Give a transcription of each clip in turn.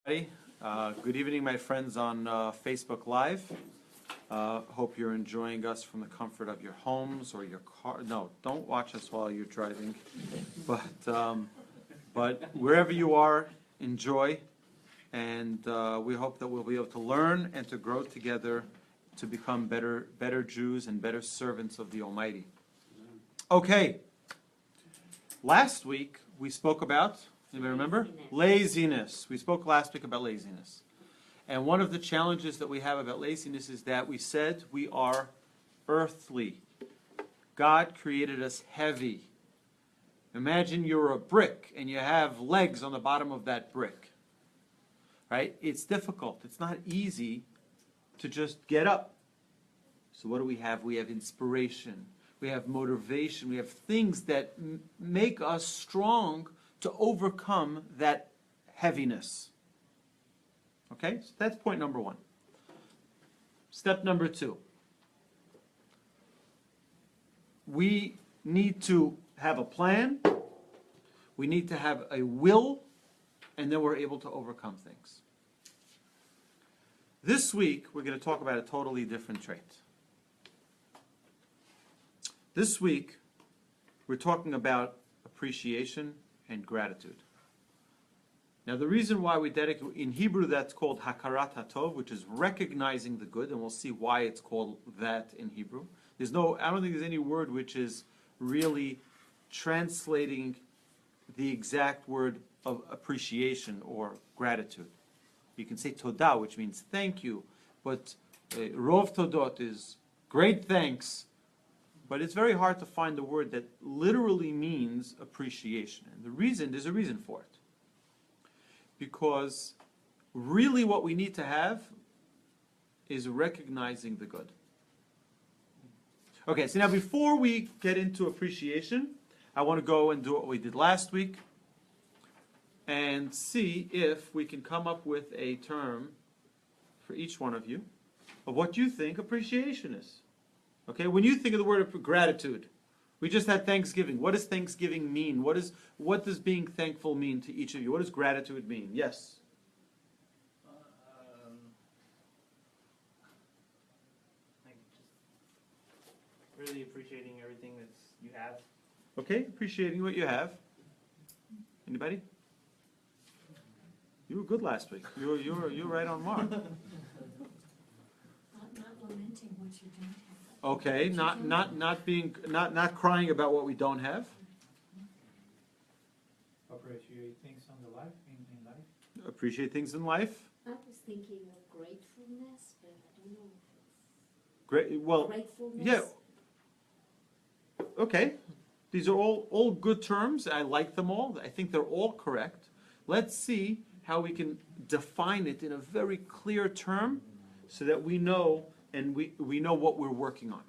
Good evening, my friends on Facebook Live. Hope you're enjoying us from the comfort of your homes or your car. No, don't watch us while you're driving. But wherever you are, enjoy. And we hope that we'll be able to learn and to grow together to become better Jews and better servants of the Almighty. Okay. Last week we spoke about, anybody remember? Laziness. We spoke last week about laziness. And one of the challenges that we have about laziness is that we said we are earthly. God created us heavy. Imagine you're a brick and you have legs on the bottom of that brick. Right? It's difficult. It's not easy to just get up. So what do we have? We have inspiration. We have motivation. We have things that make us strong to overcome that heaviness. Okay? So that's point number one. Step number two. We need to have a plan. We need to have a will. And then we're able to overcome things. This week, we're going to talk about a totally different trait. This week, we're talking about appreciation and gratitude. Now, the reason why we dedicate, in Hebrew, that's called Hakarat Hatov, which is recognizing the good, and we'll see why it's called that in Hebrew. I don't think there's any word which is really translating the exact word of appreciation or gratitude. You can say todah, which means thank you, but rov todot is great thanks, but it's very hard to find a word that literally means appreciation. And there's a reason for it. Because really what we need to have is recognizing the good. Okay, so now before we get into appreciation, I want to go and do what we did last week and see if we can come up with a term for each one of you of what you think appreciation is. Okay, when you think of the word of gratitude, we just had Thanksgiving. What does Thanksgiving mean? What does being thankful mean to each of you? What does gratitude mean? Yes? Like just really appreciating everything that you have. Okay, appreciating what you have. Anybody? You were good last week. You were right on mark. Not lamenting what you don't have. Okay, not crying about what we don't have. Appreciate things on the life in life. Appreciate things in life. I was thinking of gratefulness, but I don't know if it's Great. Well, gratefulness. yeah. Okay, these are all good terms. I like them all. I think they're all correct. Let's see how we can define it in a very clear term, so that we know. And we know what we're working on.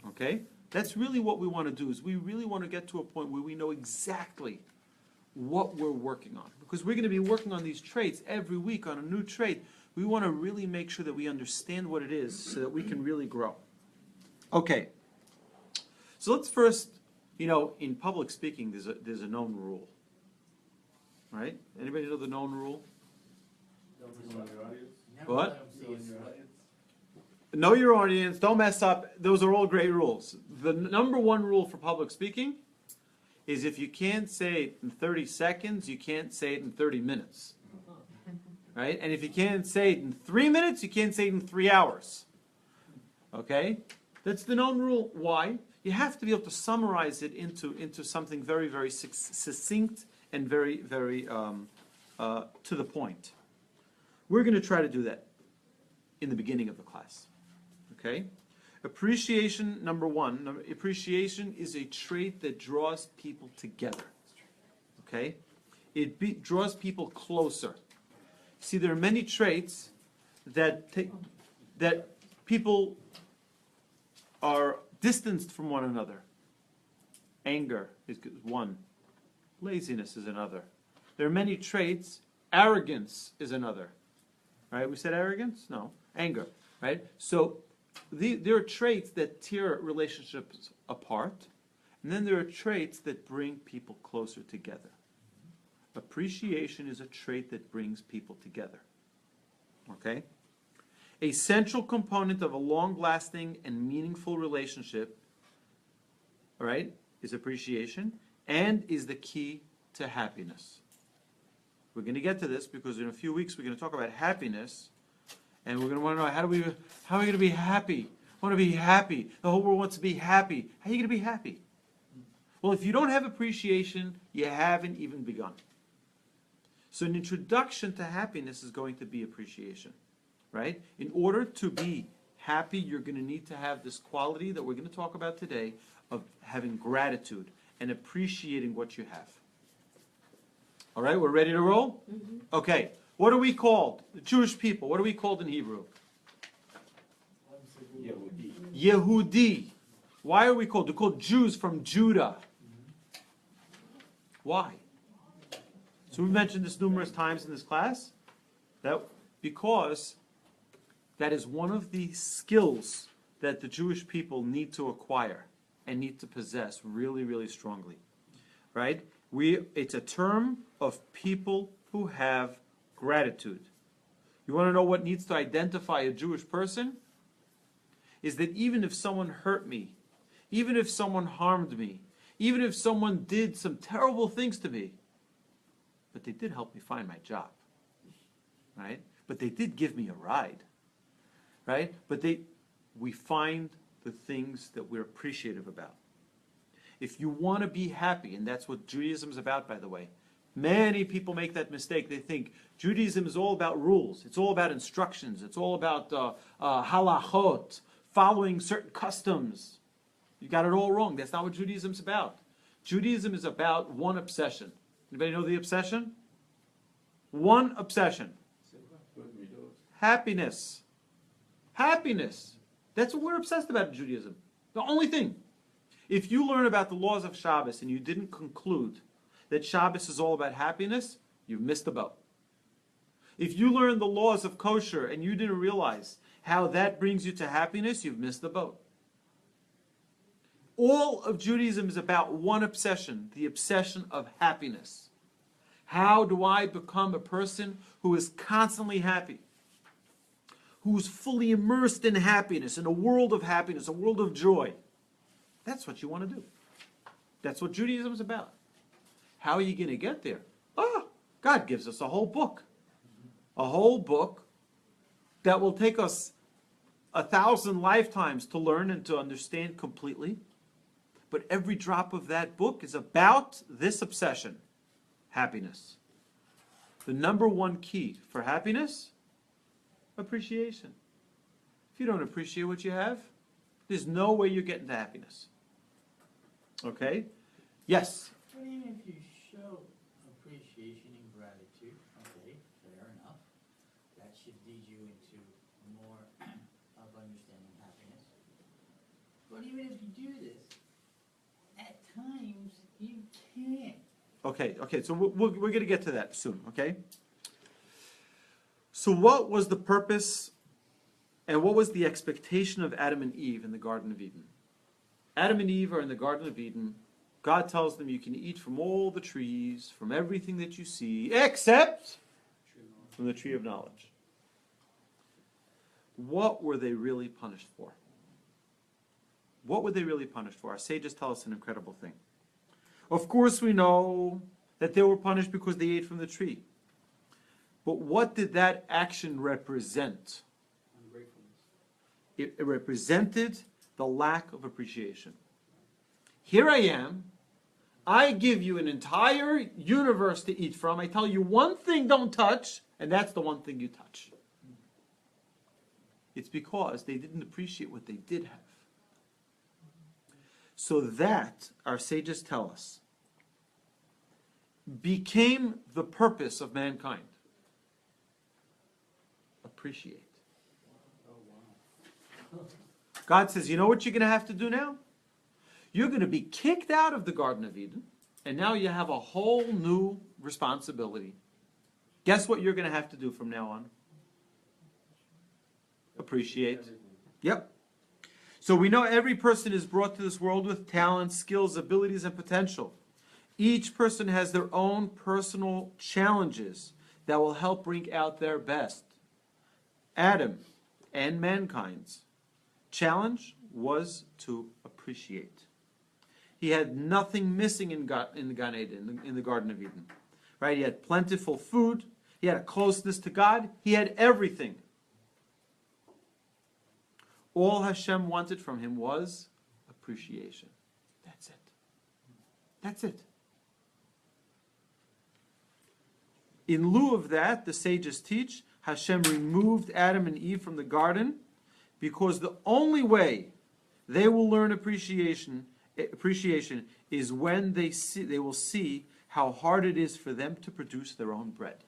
Okay? That's really what we want to do, is we really want to get to a point where we know exactly what we're working on. Because we're going to be working on these traits every week on a new trait. We want to really make sure that we understand what it is so that we can really grow. Okay. So let's first, in public speaking, there's a known rule. Right? Anybody know the known rule? What? Know your audience, don't mess up. Those are all great rules. The number one rule for public speaking is if you can't say it in 30 seconds, you can't say it in 30 minutes. Right? And if you can't say it in 3 minutes, you can't say it in 3 hours. Okay? That's the known rule. Why? You have to be able to summarize it into something very, very succinct and very, very to the point. We're going to try to do that in the beginning of the class. Okay? Appreciation, number one. Appreciation is a trait that draws people together. Okay? It draws people closer. See, there are many traits that people are distanced from one another. Anger is one. Laziness is another. There are many traits. Arrogance is another. Right? We said arrogance? No. Anger. Right? So there are traits that tear relationships apart, and then there are traits that bring people closer together. Appreciation is a trait that brings people together. Okay? A central component of a long-lasting and meaningful relationship, all right, is appreciation, and is the key to happiness. We're going to get to this because in a few weeks we're going to talk about happiness, and we're going to want to know how are we going to be happy? I want to be happy. The whole world wants to be happy. How are you going to be happy? Well, if you don't have appreciation, you haven't even begun. So an introduction to happiness is going to be appreciation, right? In order to be happy, you're going to need to have this quality that we're going to talk about today of having gratitude and appreciating what you have. All right, we're ready to roll? Mm-hmm. Okay, what are we called? The Jewish people, what are we called in Hebrew? Yehudi. Why are we called? They're called Jews from Judah. Why? So we've mentioned this numerous times in this class. Because that is one of the skills that the Jewish people need to acquire and need to possess really, really strongly. Right? It's a term of people who have gratitude. You want to know what needs to identify a Jewish person? Is that even if someone hurt me, even if someone harmed me, even if someone did some terrible things to me, but they did help me find my job, right? But they did give me a ride, right? But we find the things that we're appreciative about. If you want to be happy, and that's what Judaism is about, by the way. Many people make that mistake. They think Judaism is all about rules. It's all about instructions. It's all about halachot, following certain customs. You got it all wrong. That's not what Judaism's about. Judaism is about one obsession. Anybody know the obsession? One obsession. Happiness. Happiness. That's what we're obsessed about in Judaism. The only thing. If you learn about the laws of Shabbos and you didn't conclude that Shabbos is all about happiness, you've missed the boat. If you learn the laws of kosher and you didn't realize how that brings you to happiness, you've missed the boat. All of Judaism is about one obsession, the obsession of happiness. How do I become a person who is constantly happy? Who's fully immersed in happiness, in a world of happiness, a world of joy? That's what you want to do. That's what Judaism is about. How are you going to get there? God gives us a whole book. A whole book that will take us 1,000 lifetimes to learn and to understand completely. But every drop of that book is about this obsession, happiness. The number one key for happiness? Appreciation. If you don't appreciate what you have, there's no way you're getting to happiness. Okay? Yes? But even if you show appreciation and gratitude, okay, fair enough, that should lead you into more of understanding happiness. But even if you do this, at times you can't. Okay, so we're going to get to that soon, okay? So what was the purpose and what was the expectation of Adam and Eve in the Garden of Eden? Adam and Eve are in the Garden of Eden. God tells them you can eat from all the trees, from everything that you see, except from the tree of knowledge. What were they really punished for? What were they really punished for? Our sages tell us an incredible thing. Of course we know that they were punished because they ate from the tree. But what did that action represent? It represented the lack of appreciation. Here I am. I give you an entire universe to eat from. I tell you one thing don't touch, and that's the one thing you touch. It's because they didn't appreciate what they did have. So that, our sages tell us, became the purpose of mankind. Appreciate. God says, you know what you're going to have to do now? You're going to be kicked out of the Garden of Eden, and now you have a whole new responsibility. Guess what you're going to have to do from now on? Appreciate. Yep. So we know every person is brought to this world with talents, skills, abilities, and potential. Each person has their own personal challenges that will help bring out their best. Adam and mankind's challenge was to appreciate. He had nothing missing in the Gan Eden, in the Garden of Eden. Right? He had plentiful food. He had a closeness to God. He had everything. All Hashem wanted from him was appreciation. That's it. That's it. In lieu of that, the sages teach, Hashem removed Adam and Eve from the garden because the only way they will learn appreciation is when they will see how hard it is for them to produce their own bread.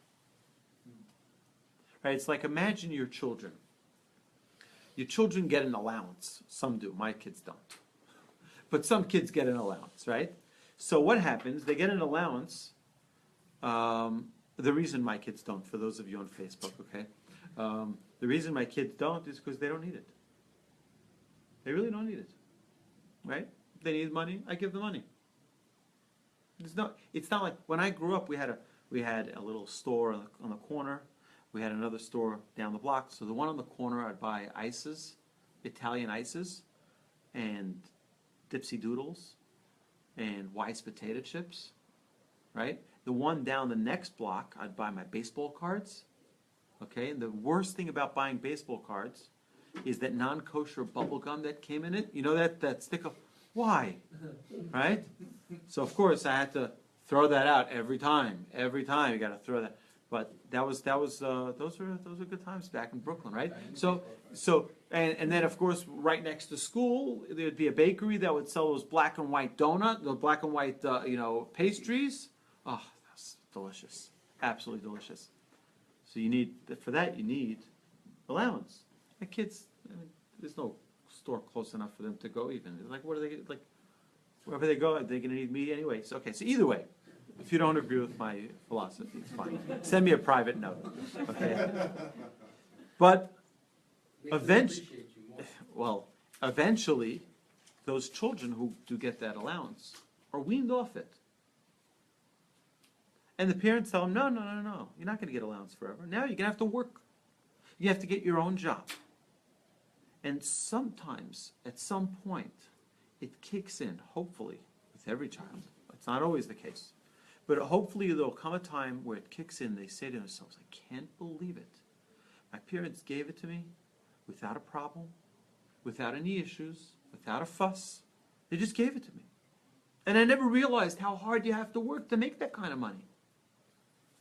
Right? It's like, imagine your children. Your children get an allowance. Some do. My kids don't. But some kids get an allowance, right? So what happens? They get an allowance. The reason my kids don't, for those of you on Facebook, okay? The reason my kids don't is because they don't need it. They really don't need it. Right? They need money, I give them money. It's not like when I grew up, we had a little store on the corner. We had another store down the block. So the one on the corner, I'd buy ices, Italian ices, and Dipsy Doodles, and Weiss potato chips, right? The one down the next block, I'd buy my baseball cards, okay? And the worst thing about buying baseball cards is that non-kosher bubble gum that came in it. You know that stick of, why? Right? So of course I had to throw that out every time. Every time you got to throw that. But those were good times back in Brooklyn, right? So and then of course right next to school there'd be a bakery that would sell those black and white the black and white pastries. Oh, that's delicious, absolutely delicious. So you need allowance. The kids, there's no store close enough for them to go even. Like, what are they like? Wherever they go, they're going to need me anyway. So okay. So either way. If you don't agree with my philosophy, it's fine. Send me a private note, okay? But eventually, those children who do get that allowance are weaned off it. And the parents tell them, no, you're not going to get allowance forever. Now you're going to have to work. You have to get your own job. And sometimes, at some point, it kicks in, hopefully, with every child. It's not always the case. But hopefully there'll come a time where it kicks in, they say to themselves, I can't believe it. My parents gave it to me without a problem, without any issues, without a fuss. They just gave it to me. And I never realized how hard you have to work to make that kind of money.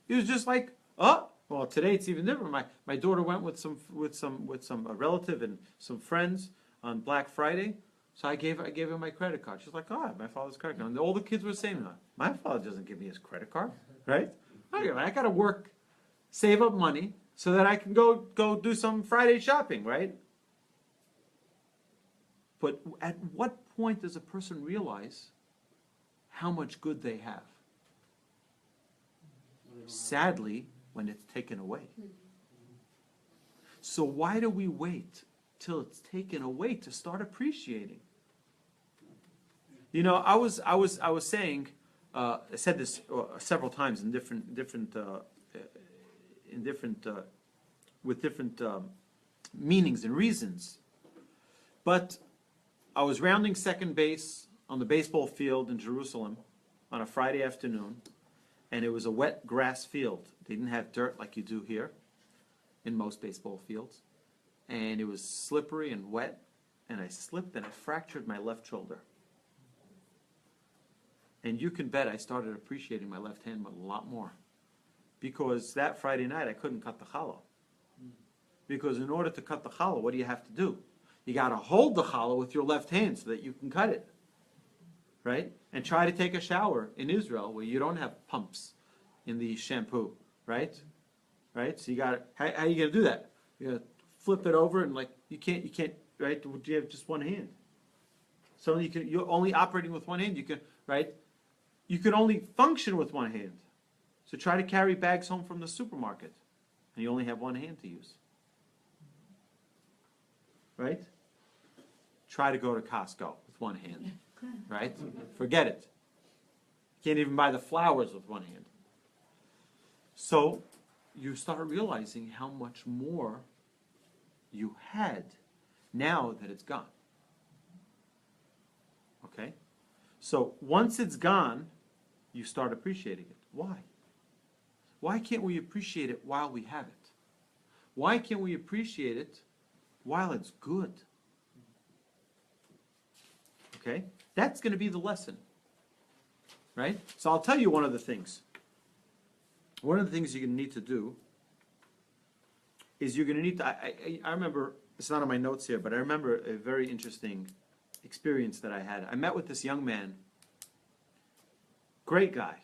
It was just like, well, today it's even different. My daughter went with a relative and some friends on Black Friday. So I gave her my credit card. She's like, oh, my father's credit card. And all the kids were saying, my father doesn't give me his credit card, right? I got to work, save up money so that I can go do some Friday shopping, right? But at what point does a person realize how much good they have? Sadly, when it's taken away. So why do we wait till it's taken away to start appreciating? You know, I was saying, I said this several times with different meanings and reasons. But I was rounding second base on the baseball field in Jerusalem on a Friday afternoon, and it was a wet grass field. They didn't have dirt like you do here in most baseball fields. And it was slippery and wet, and I slipped and I fractured my left shoulder. And you can bet I started appreciating my left hand a lot more. Because that Friday night I couldn't cut the challah. Because in order to cut the challah, what do you have to do? You got to hold the challah with your left hand so that you can cut it. Right? And try to take a shower in Israel where you don't have pumps in the shampoo. Right? Right? So you got to, how are you going to do that? You got to flip it over and you can't, right? You have just one hand. So you're only operating with one hand. You can, right? You can only function with one hand. So try to carry bags home from the supermarket, and you only have one hand to use. Right? Try to go to Costco with one hand. Right? Forget it. Can't even buy the flowers with one hand. So you start realizing how much more you had now that it's gone. Okay? So once it's gone, you start appreciating it. Why? Why can't we appreciate it while we have it? Why can't we appreciate it while it's good? Okay? That's going to be the lesson. Right? So I'll tell you one of the things. One of the things you're going to need to do is you're going to need to... I remember, it's not on my notes here, but I remember a very interesting experience that I had. I met with this young man. Great guy.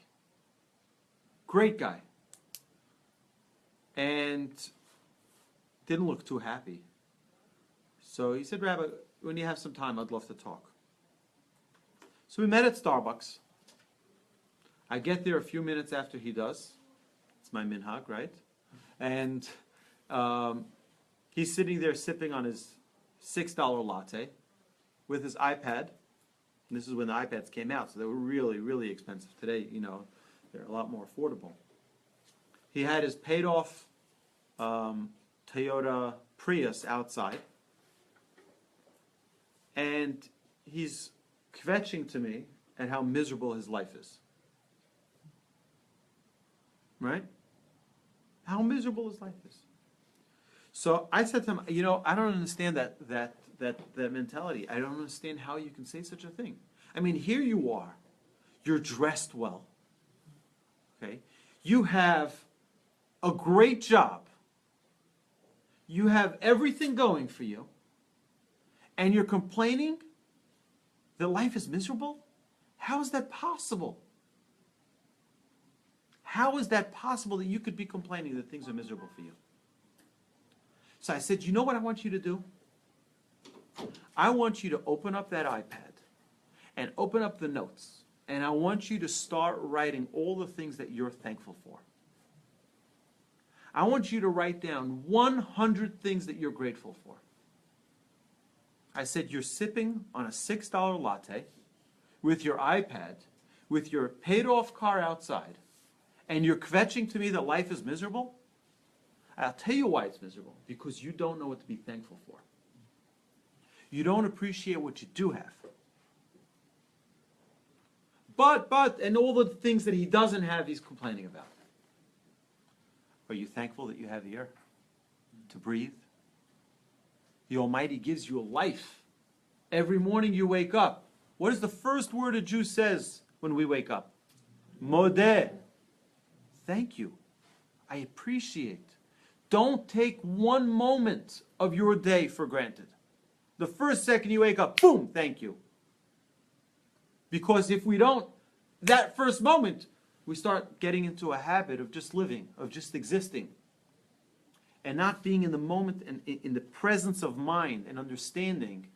Great guy. And didn't look too happy. So he said, Rabbi, when you have some time, I'd love to talk. So we met at Starbucks. I get there a few minutes after he does. It's my minhag, right? And he's sitting there sipping on his $6 latte with his iPad. And this is when the iPads came out, so they were really, really expensive. Today, you know, they're a lot more affordable. He had his paid-off Toyota Prius outside. And he's kvetching to me at how miserable his life is. Right? How miserable his life is. So I said to him, you know, I don't understand that mentality. I don't understand how you can say such a thing. I mean, here you are. You're dressed well. Okay? You have a great job. You have everything going for you. And you're complaining that life is miserable? How is that possible? How is that possible that you could be complaining that things are miserable for you? So I said, you know what I want you to do? I want you to open up that iPad and open up the notes. And I want you to start writing all the things that you're thankful for. I want you to write down 100 things that you're grateful for. I said, you're sipping on a $6 latte with your iPad, with your paid-off car outside, and you're kvetching to me that life is miserable? I'll tell you why it's miserable. Because you don't know what to be thankful for. You don't appreciate what you do have. But, and all the things that he doesn't have, he's complaining about. Are you thankful that you have the air to breathe? The Almighty gives you a life. Every morning you wake up. What is the first word a Jew says when we wake up? Modeh. Thank you. I appreciate. Don't take one moment of your day for granted. The first second you wake up, boom, thank you. Because if we don't, that first moment, we start getting into a habit of just living, of just existing. And not being in the moment and in the presence of mind and understanding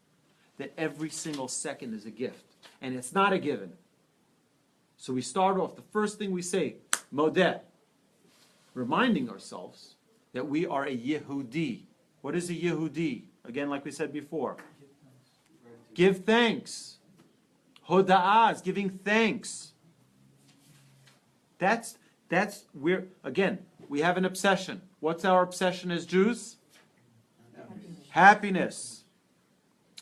that every single second is a gift. And it's not a given. So we start off, the first thing we say, Modeh, reminding ourselves that we are a Yehudi. What is a Yehudi? Again, like we said before. Give thanks. Hoda'ah is giving thanks. That's where, again, we have an obsession. What's our obsession as Jews? Happiness.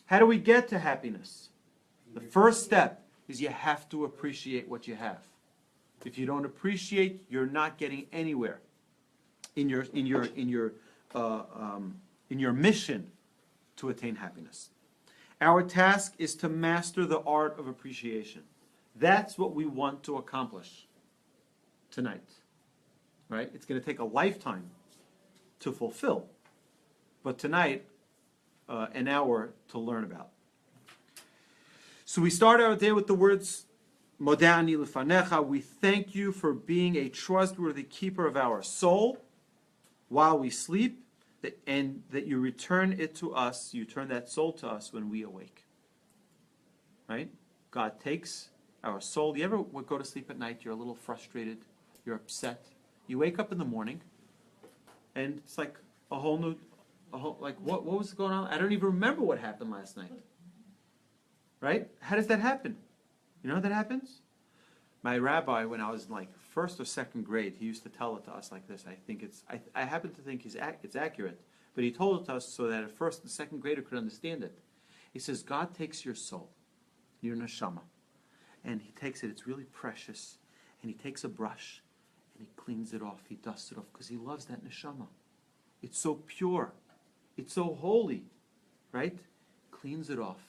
How do we get to happiness? The first step is you have to appreciate what you have. If you don't appreciate, you're not getting anywhere in your mission to attain happiness. Our task is to master the art of appreciation. That's what we want to accomplish tonight. Right? It's going to take a lifetime to fulfill. But tonight, an hour to learn about. So we start our day with the words, Modeh ani lefanecha. We thank you for being a trustworthy keeper of our soul while we sleep, and that you return it to us, you turn that soul to us when we awake. Right? God takes our soul. You ever would go to sleep at night, you're a little frustrated, you're upset. You wake up in the morning, and it's like a whole new, what was going on? I don't even remember what happened last night. Right? How does that happen? You know how that happens? My rabbi, when I was in like first or second grade, he used to tell it to us like this. I happen to think it's accurate, but he told it to us so that a first and second grader could understand it. He says, God takes your soul, your neshama, and he takes it, it's really precious, and he takes a brush, and he cleans it off, he dusts it off, because he loves that neshama. It's so pure, it's so holy, right? Cleans it off,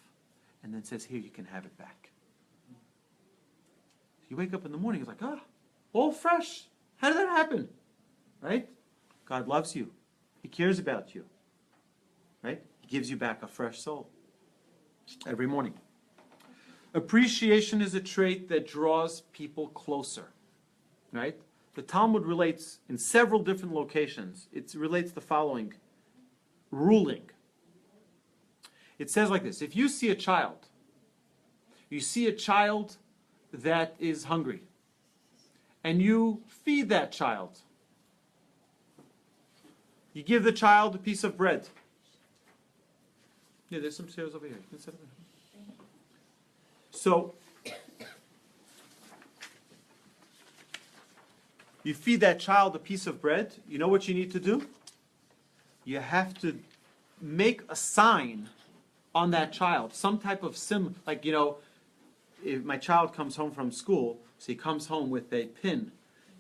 and then says, here, you can have it back. You wake up in the morning, it's like, all fresh. How did that happen? Right? God loves you. He cares about you. Right? He gives you back a fresh soul every morning. Appreciation is a trait that draws people closer. Right? The Talmud relates in several different locations. It relates the following ruling. It says like this: if you see a child that is hungry, and you feed that child. You give the child a piece of bread. Yeah, there's some chairs over here. You can sit over here. So, you feed that child a piece of bread. You know what you need to do? You have to make a sign on that child, some type of symbol, like, if my child comes home from school, so he comes home with a pin,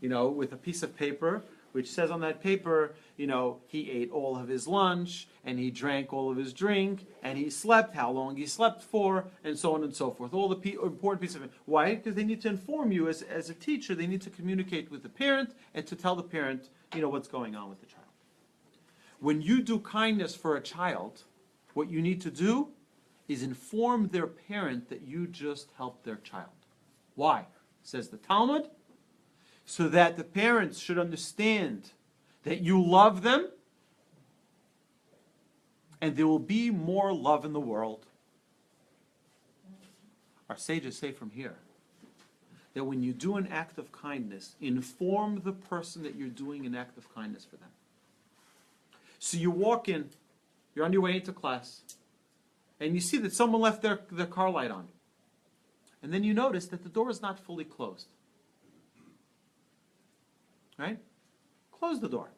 with a piece of paper, which says on that paper, he ate all of his lunch, and he drank all of his drink, and he slept, how long he slept for, and so on and so forth. All the important pieces of it. Why? Because they need to inform you as a teacher. They need to communicate with the parent and to tell the parent, what's going on with the child. When you do kindness for a child, what you need to do is inform their parent that you just helped their child. Why? Says the Talmud, so that the parents should understand that you love them, and there will be more love in the world. Our sages say from here that when you do an act of kindness, inform the person that you're doing an act of kindness for them. So you walk in, you're on your way into class, and you see that someone left their car light on. And then you notice that the door is not fully closed. Right? Close the door.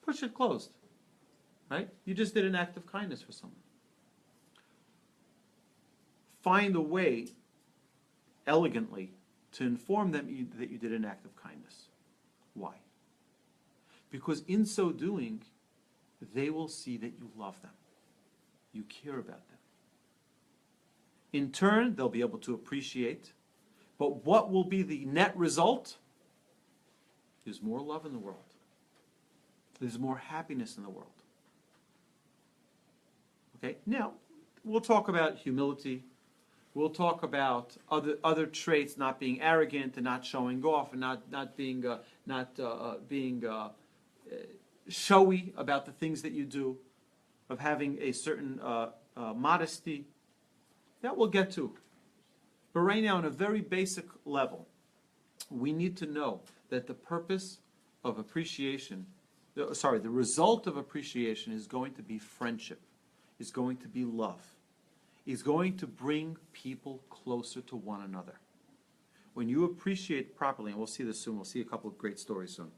Push it closed. Right? You just did an act of kindness for someone. Find a way, elegantly, to inform them that you did an act of kindness. Why? Because in so doing, they will see that you love them. You care about them. In turn, they'll be able to appreciate. But what will be the net result? There's more love in the world. There's more happiness in the world. Okay? Now, we'll talk about humility. We'll talk about other traits, not being arrogant and not showing off and not being showy about the things that you do, of having a certain modesty. That we'll get to. But right now, on a very basic level, we need to know that the purpose of appreciation, the result of appreciation is going to be friendship, is going to be love, is going to bring people closer to one another. When you appreciate properly, and we'll see this soon, we'll see a couple of great stories soon.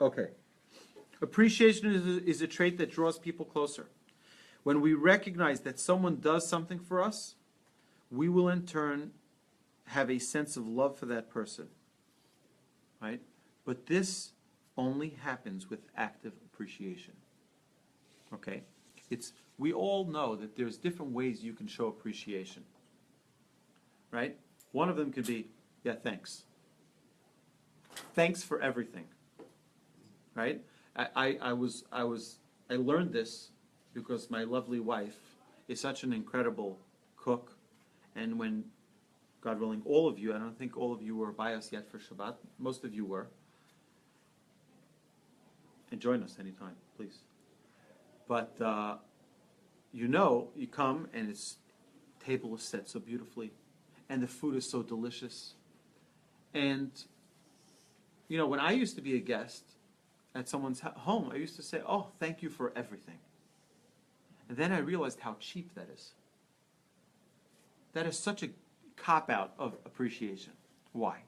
Okay. Appreciation is a trait that draws people closer. When we recognize that someone does something for us, we will in turn have a sense of love for that person. Right? But this only happens with active appreciation. Okay? We all know that there's different ways you can show appreciation. Right? One of them could be, yeah, thanks. Thanks for everything. Right? I learned this because my lovely wife is such an incredible cook, and when, God willing, all of you, I don't think all of you were by us yet for Shabbat, most of you were, and join us anytime, please. But you come and its table is set so beautifully, and the food is so delicious, and when I used to be a guest at someone's home, I used to say, oh, thank you for everything. And then I realized how cheap that is. That is such a cop-out of appreciation. Why?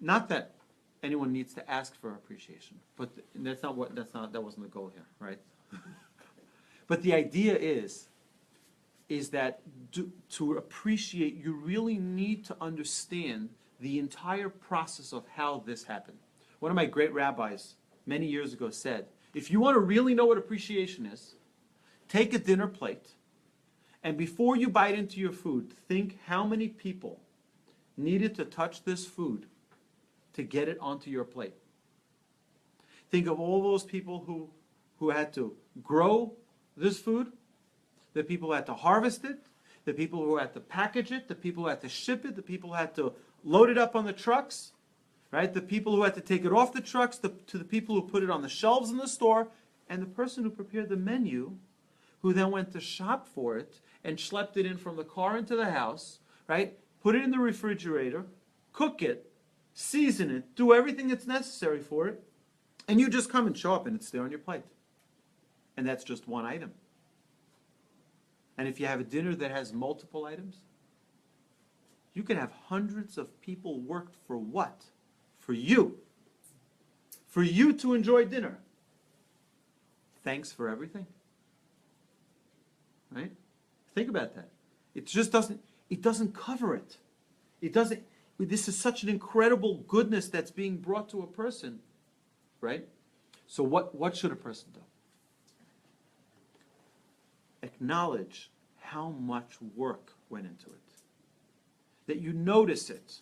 Not that anyone needs to ask for appreciation, but that wasn't the goal here, right? But the idea is that to appreciate, you really need to understand the entire process of how this happened. One of my great rabbis many years ago said, if you want to really know what appreciation is, take a dinner plate, and before you bite into your food, think how many people needed to touch this food to get it onto your plate. Think of all those people who had to grow this food, the people who had to harvest it, the people who had to package it, the people who had to ship it, the people who had to load it up on the trucks, right? The people who had to take it off the trucks, to the people who put it on the shelves in the store, and the person who prepared the menu, who then went to shop for it and schlepped it in from the car into the house, right? Put it in the refrigerator, cook it, season it, do everything that's necessary for it, and you just come and show up and it's there on your plate. And that's just one item. And if you have a dinner that has multiple items, you can have hundreds of people worked for what? For you. For you to enjoy dinner. Thanks for everything. Right? Think about that. It just doesn't cover it. This is such an incredible goodness that's being brought to a person. Right? So what should a person do? Acknowledge how much work went into it. That you notice it.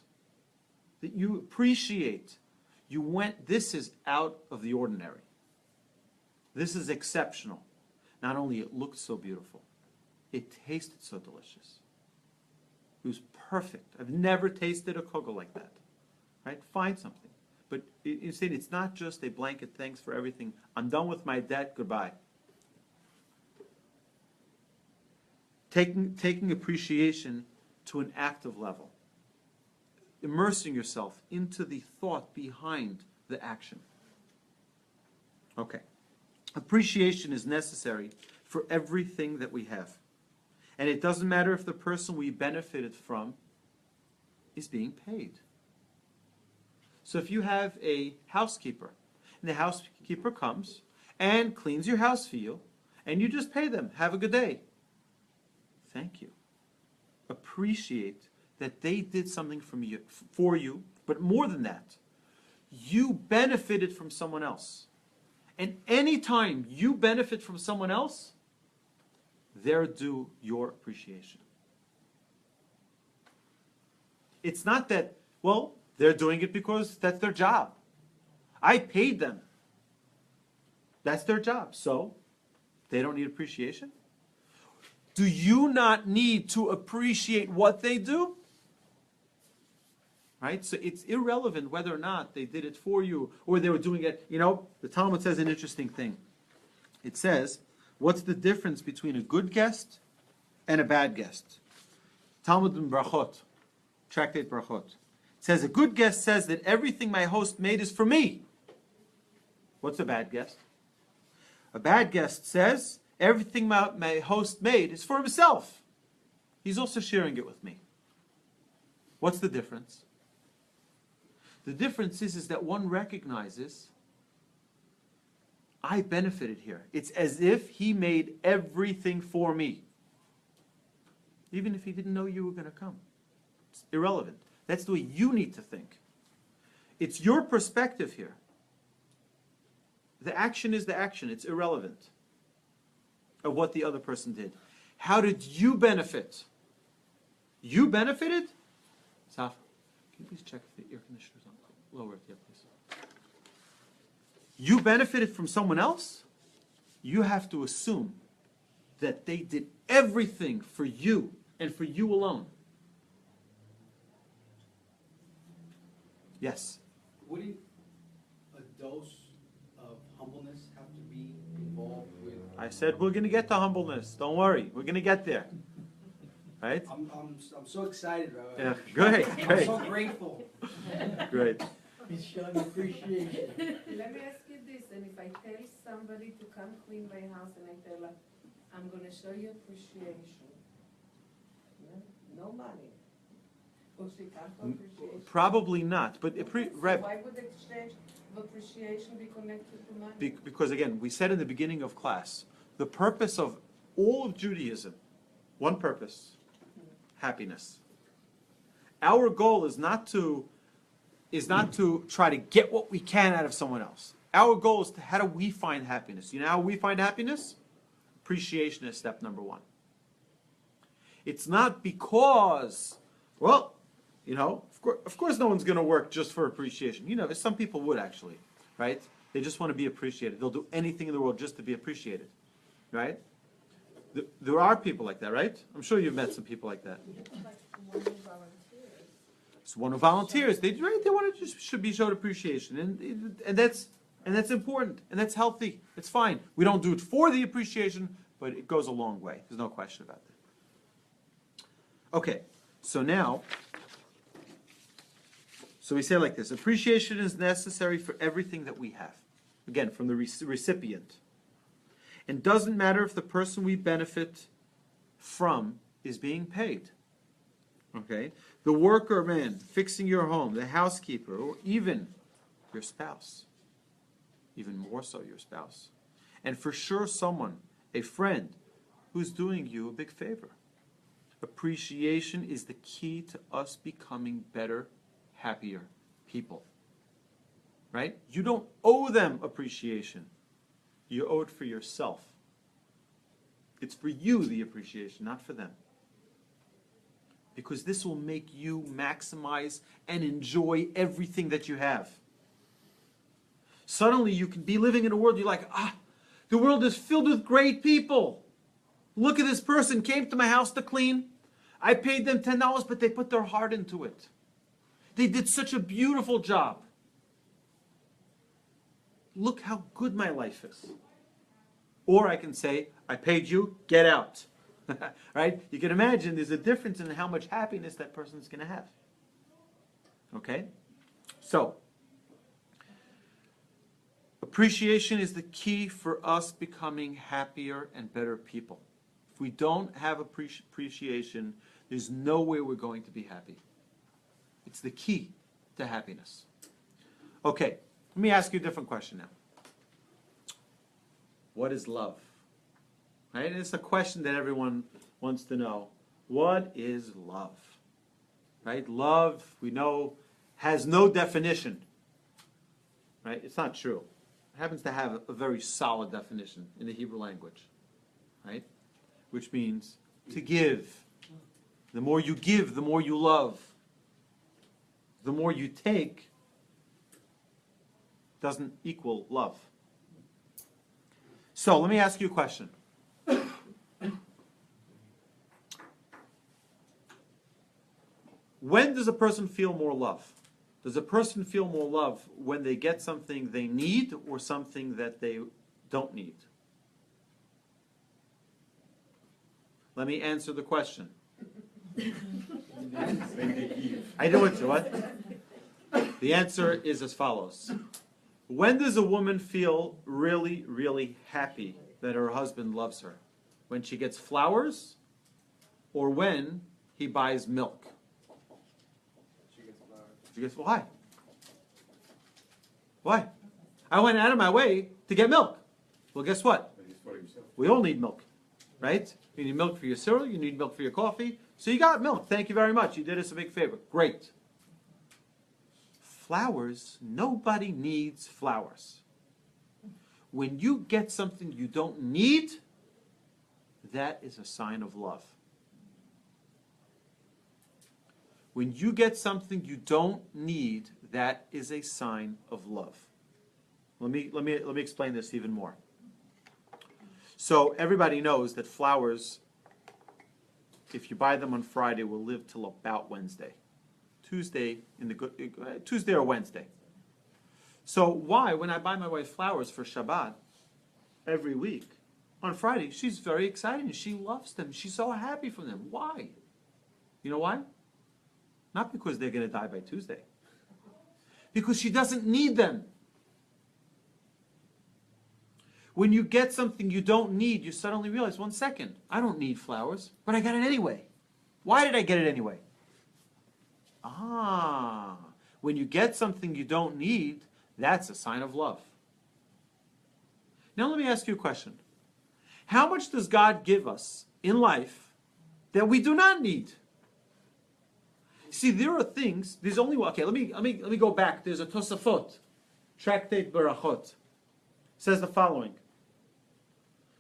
That you appreciate. This is out of the ordinary. This is exceptional. Not only it looked so beautiful, it tasted so delicious. It was perfect. I've never tasted a kugel like that. Right? Find something. But instead, it's not just a blanket thanks for everything. I'm done with my debt. Goodbye. Taking appreciation to an active level. Immersing yourself into the thought behind the action. Okay. Appreciation is necessary for everything that we have. And it doesn't matter if the person we benefited from is being paid. So if you have a housekeeper, and the housekeeper comes and cleans your house for you, and you just pay them, have a good day. Thank you. Appreciate that they did something for you, but more than that, you benefited from someone else. And any time you benefit from someone else, they're due your appreciation. It's not that, well, they're doing it because that's their job. I paid them. That's their job. So, they don't need appreciation? Do you not need to appreciate what they do? Right? So it's irrelevant whether or not they did it for you or they were doing it. You know, the Talmud says an interesting thing. It says, what's the difference between a good guest and a bad guest? Talmud in Brachot, Tractate Brachot. It says, a good guest says that everything my host made is for me. What's a bad guest? A bad guest says, everything my host made is for himself. He's also sharing it with me. What's the difference? The difference is that one recognizes, I benefited here. It's as if he made everything for me. Even if he didn't know you were going to come. It's irrelevant. That's the way you need to think. It's your perspective here. The action is the action. It's irrelevant of what the other person did. How did you benefit? You benefited? Saf, can you please check if the air conditioner's on? Lower it, yeah, please. You benefited from someone else? You have to assume that they did everything for you and for you alone. Yes? Wouldn't a dose of humbleness have to be involved with? I said we're going to get to humbleness. Don't worry. We're going to get there. Right? I'm so excited, Rabbi. Yeah, great, I'm great. so grateful. Great. He's showing appreciation. Let me ask you this. and if I tell somebody to come clean my house and I tell her, I'm gonna show you appreciation. No money. Will she come for appreciation? Probably not, but So why would exchange of appreciation be connected to money? because again, we said in the beginning of class, the purpose of all of Judaism, one purpose, happiness. Our goal is not to try to get what we can out of someone else. Our goal is to how do we find happiness? You know how we find happiness? Appreciation is step number one. It's not because, well, you know, of course no one's going to work just for appreciation. You know, some people would actually, right? They just want to be appreciated. They'll do anything in the world just to be appreciated, right? There are people like that, right? I'm sure you've met some people like that. Like one who volunteers. It's one who volunteers. They want to just should be showed appreciation, and that's important, and that's healthy. It's fine. We don't do it for the appreciation, but it goes a long way. There's no question about that. Okay, so now, so we say like this: appreciation is necessary for everything that we have. Again, from the recipient, and doesn't matter if the person we benefit from is being paid. Okay, the worker man fixing your home, the housekeeper, or even your spouse, even more so your spouse, and for sure someone, a friend, who's doing you a big favor. Appreciation is the key to us becoming better, happier people. Right? You don't owe them appreciation. You owe it for yourself. It's for you, the appreciation, not for them. Because this will make you maximize and enjoy everything that you have. Suddenly you can be living in a world you're like, the world is filled with great people. Look at this person, came to my house to clean. I paid them $10, but they put their heart into it. They did such a beautiful job. Look how good my life is. Or I can say, I paid you, get out. Right? You can imagine there's a difference in how much happiness that person's going to have. Okay? So, appreciation is the key for us becoming happier and better people. If we don't have appreciation, there's no way we're going to be happy. It's the key to happiness. Okay, let me ask you a different question now. What is love? Right? And it's a question that everyone wants to know. What is love? Right? Love, we know, has no definition. Right? It's not true. It happens to have a very solid definition in the Hebrew language. Right? Which means to give. The more you give, the more you love. The more you take doesn't equal love. So let me ask you a question. When does a person feel more love? Does a person feel more love when they get something they need or something that they don't need? Let me answer the question. I know it, what? The answer is as follows. When does a woman feel really, really happy that her husband loves her? When she gets flowers or when he buys milk? She gets, why? Why? I went out of my way to get milk. Well, guess what? We all need milk, right? You need milk for your cereal, you need milk for your coffee. So you got milk. Thank you very much. You did us a big favor. Great. Flowers, nobody needs flowers. When you get something you don't need, that is a sign of love. When you get something you don't need, that is a sign of love. Let me explain this even more. So everybody knows that flowers, if you buy them on Friday, will live till about Wednesday. Tuesday or Wednesday. So why, when I buy my wife flowers for Shabbat every week, on Friday, she's very excited. She loves them. She's so happy for them. Why? You know why? Not because they're going to die by Tuesday. Because she doesn't need them. When you get something you don't need, you suddenly realize, 1 second, I don't need flowers, but I got it anyway. Why did I get it anyway? When you get something you don't need, that's a sign of love. Now let me ask you a question. How much does God give us in life that we do not need? See, there are things, there's only one. Okay, let me go back. There's a Tosafot, Tractate Berachot. Says the following.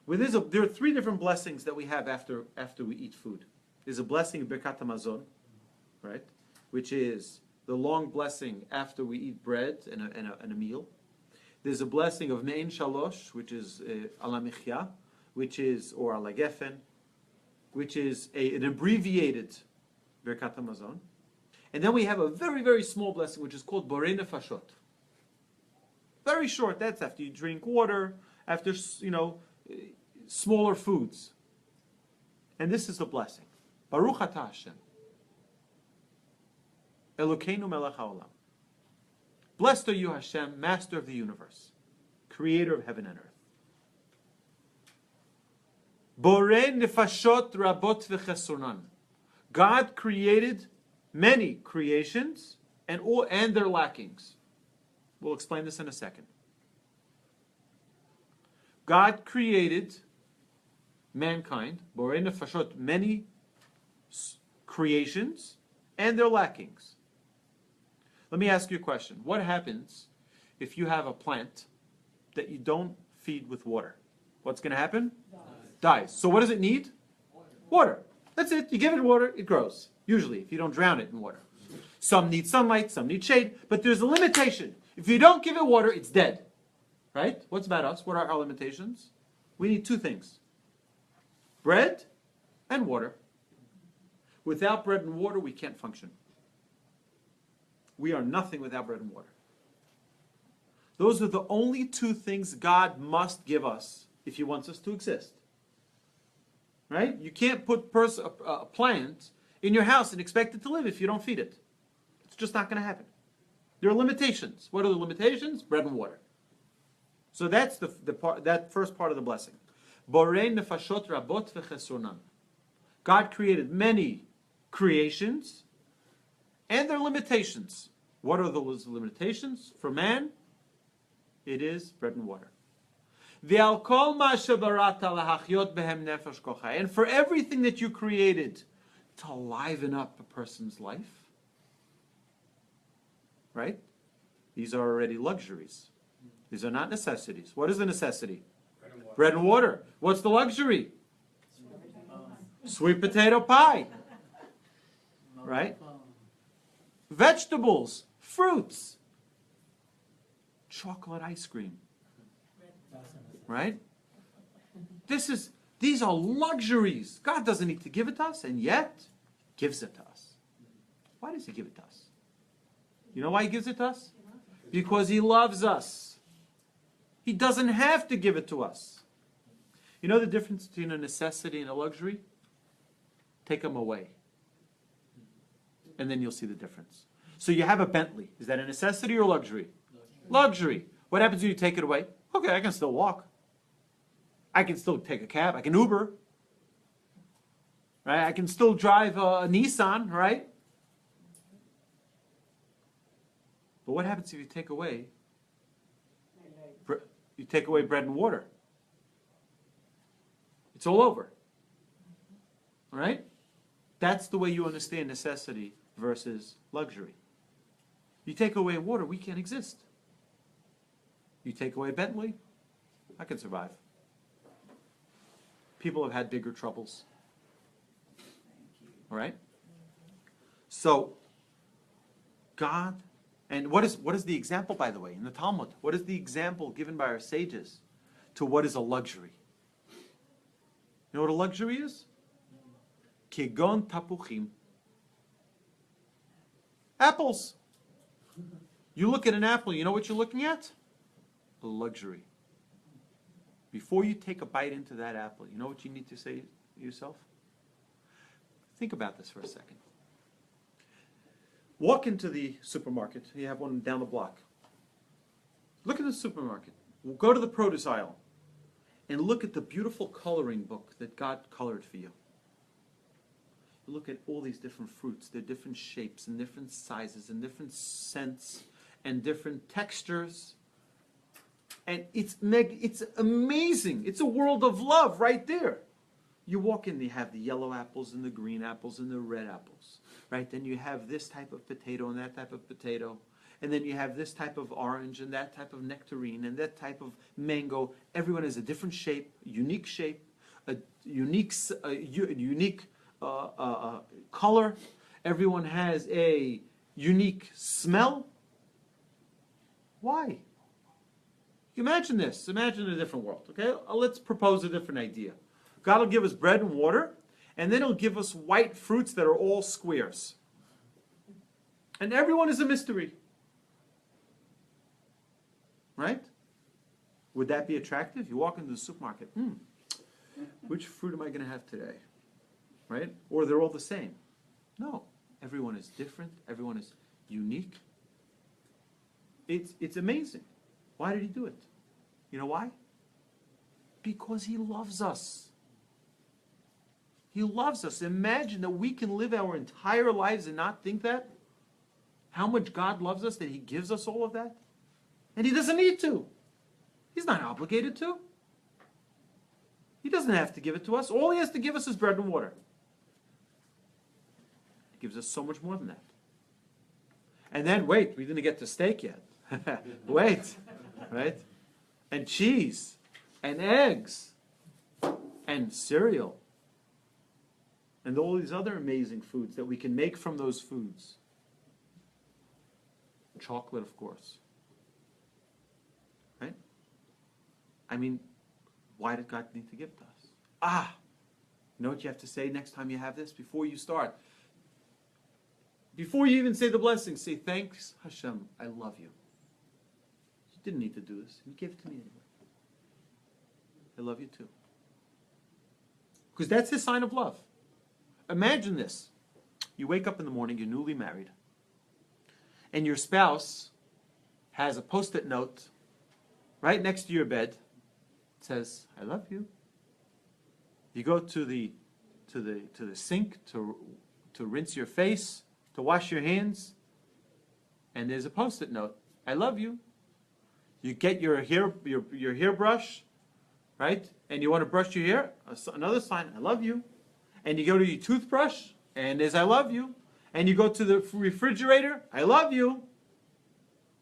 There are 3 different blessings that we have after we eat food. There's a blessing of Birkat HaMazon, right? Which is the long blessing after we eat bread and a meal. There's a blessing of Me'en Shalosh, which is Ala Michya, which is, or Ala Gefen, which is an abbreviated Birkat HaMazon. And then we have a very, very small blessing, which is called Borei Nefashot. Very short. That's after you drink water, after, smaller foods. And this is the blessing. Baruch Atah Hashem. Elokeinu melech haolam. Blessed are you, Hashem, master of the universe, creator of heaven and earth. Borei nefashot rabot v'chesonan. God created many creations and their lackings. We'll explain this in a second. God created mankind, borei nefashot, many creations and their lackings. Let me ask you a question. What happens if you have a plant that you don't feed with water? What's going to happen? Dies. So what does it need? Water. That's it. You give it water, it grows. Usually, if you don't drown it in water. Some need sunlight, some need shade, but there's a limitation. If you don't give it water, it's dead. Right? What's about us? What are our limitations? We need 2 things. Bread and water. Without bread and water, we can't function. We are nothing without bread and water. Those are the only 2 things God must give us if He wants us to exist. Right? You can't put a plant in your house and expect it to live if you don't feed it. It's just not going to happen. There are limitations. What are the limitations? Bread and water. So that's that first part of the blessing. Borei nefashot rabot v'chesonan. God created many creations and their limitations. What are those limitations? For man, it is bread and water. And for everything that you created to liven up a person's life, right? These are already luxuries. These are not necessities. What is the necessity? Bread and water. What's the luxury? Sweet potato pie. Right? Vegetables, fruits, chocolate ice cream. Right? These are luxuries. God doesn't need to give it to us, and yet gives it to us. Why does He give it to us? You know why He gives it to us? Because He loves us. He doesn't have to give it to us. You know the difference between a necessity and a luxury? Take them away. And then you'll see the difference. So you have a Bentley. Is that a necessity or luxury? Luxury. What happens when you take it away? Okay, I can still walk. I can still take a cab. I can Uber. Right? I can still drive a Nissan, right? But what happens if you take away bread and water? It's all over. Right? That's the way you understand necessity versus luxury. You take away water, we can't exist. You take away Bentley, I can survive. People have had bigger troubles. All right? So, God, and what is the example, by the way, in the Talmud? What is the example given by our sages to what is a luxury? You know what a luxury is? Kegon tapuchim. Apples. You look at an apple, you know what you're looking at? A luxury. Before you take a bite into that apple, you know what you need to say to yourself? Think about this for a second. Walk into the supermarket. You have one down the block. Look at the supermarket. Go to the produce aisle. and look at the beautiful coloring book that God colored for you. You look at all these different fruits, their different shapes and different sizes and different scents and different textures. And it's amazing. It's a world of love right there. You walk in, they have the yellow apples and the green apples and the red apples, right? Then you have this type of potato and that type of potato. And then you have this type of orange and that type of nectarine and that type of mango. Everyone has a different shape, a unique color. Everyone has a unique smell. Why? Imagine this. Imagine a different world, okay? Let's propose a different idea. God will give us bread and water, and then He'll give us white fruits that are all squares. And everyone is a mystery. Right? Would that be attractive? You walk into the supermarket, which fruit am I going to have today? Right? Or they're all the same. No. Everyone is different. Everyone is unique. It's amazing. Why did He do it? You know why? Because He loves us. He loves us. Imagine that we can live our entire lives and not think that. How much God loves us that He gives us all of that. And He doesn't need to. He's not obligated to. He doesn't have to give it to us. All He has to give us is bread and water. He gives us so much more than that. And then, wait, we didn't get to steak yet. Wait, right? And cheese, and eggs, and cereal, and all these other amazing foods that we can make from those foods. Chocolate, of course. Right? I mean, why did God need to give it to us? You know what you have to say next time you have this? Before you start. Before you even say the blessing, say, thanks, Hashem, I love you. You didn't need to do this. You gave it to me anyway. I love you too. Because that's His sign of love. Imagine this. You wake up in the morning, you're newly married, and your spouse has a post-it note right next to your bed. It says, I love you. You go to the sink to rinse your face, to wash your hands, and there's a post-it note. I love you. You get your hairbrush, right? And you want to brush your hair. Another sign, I love you. And you go to your toothbrush, and there's I love you. And you go to the refrigerator, I love you.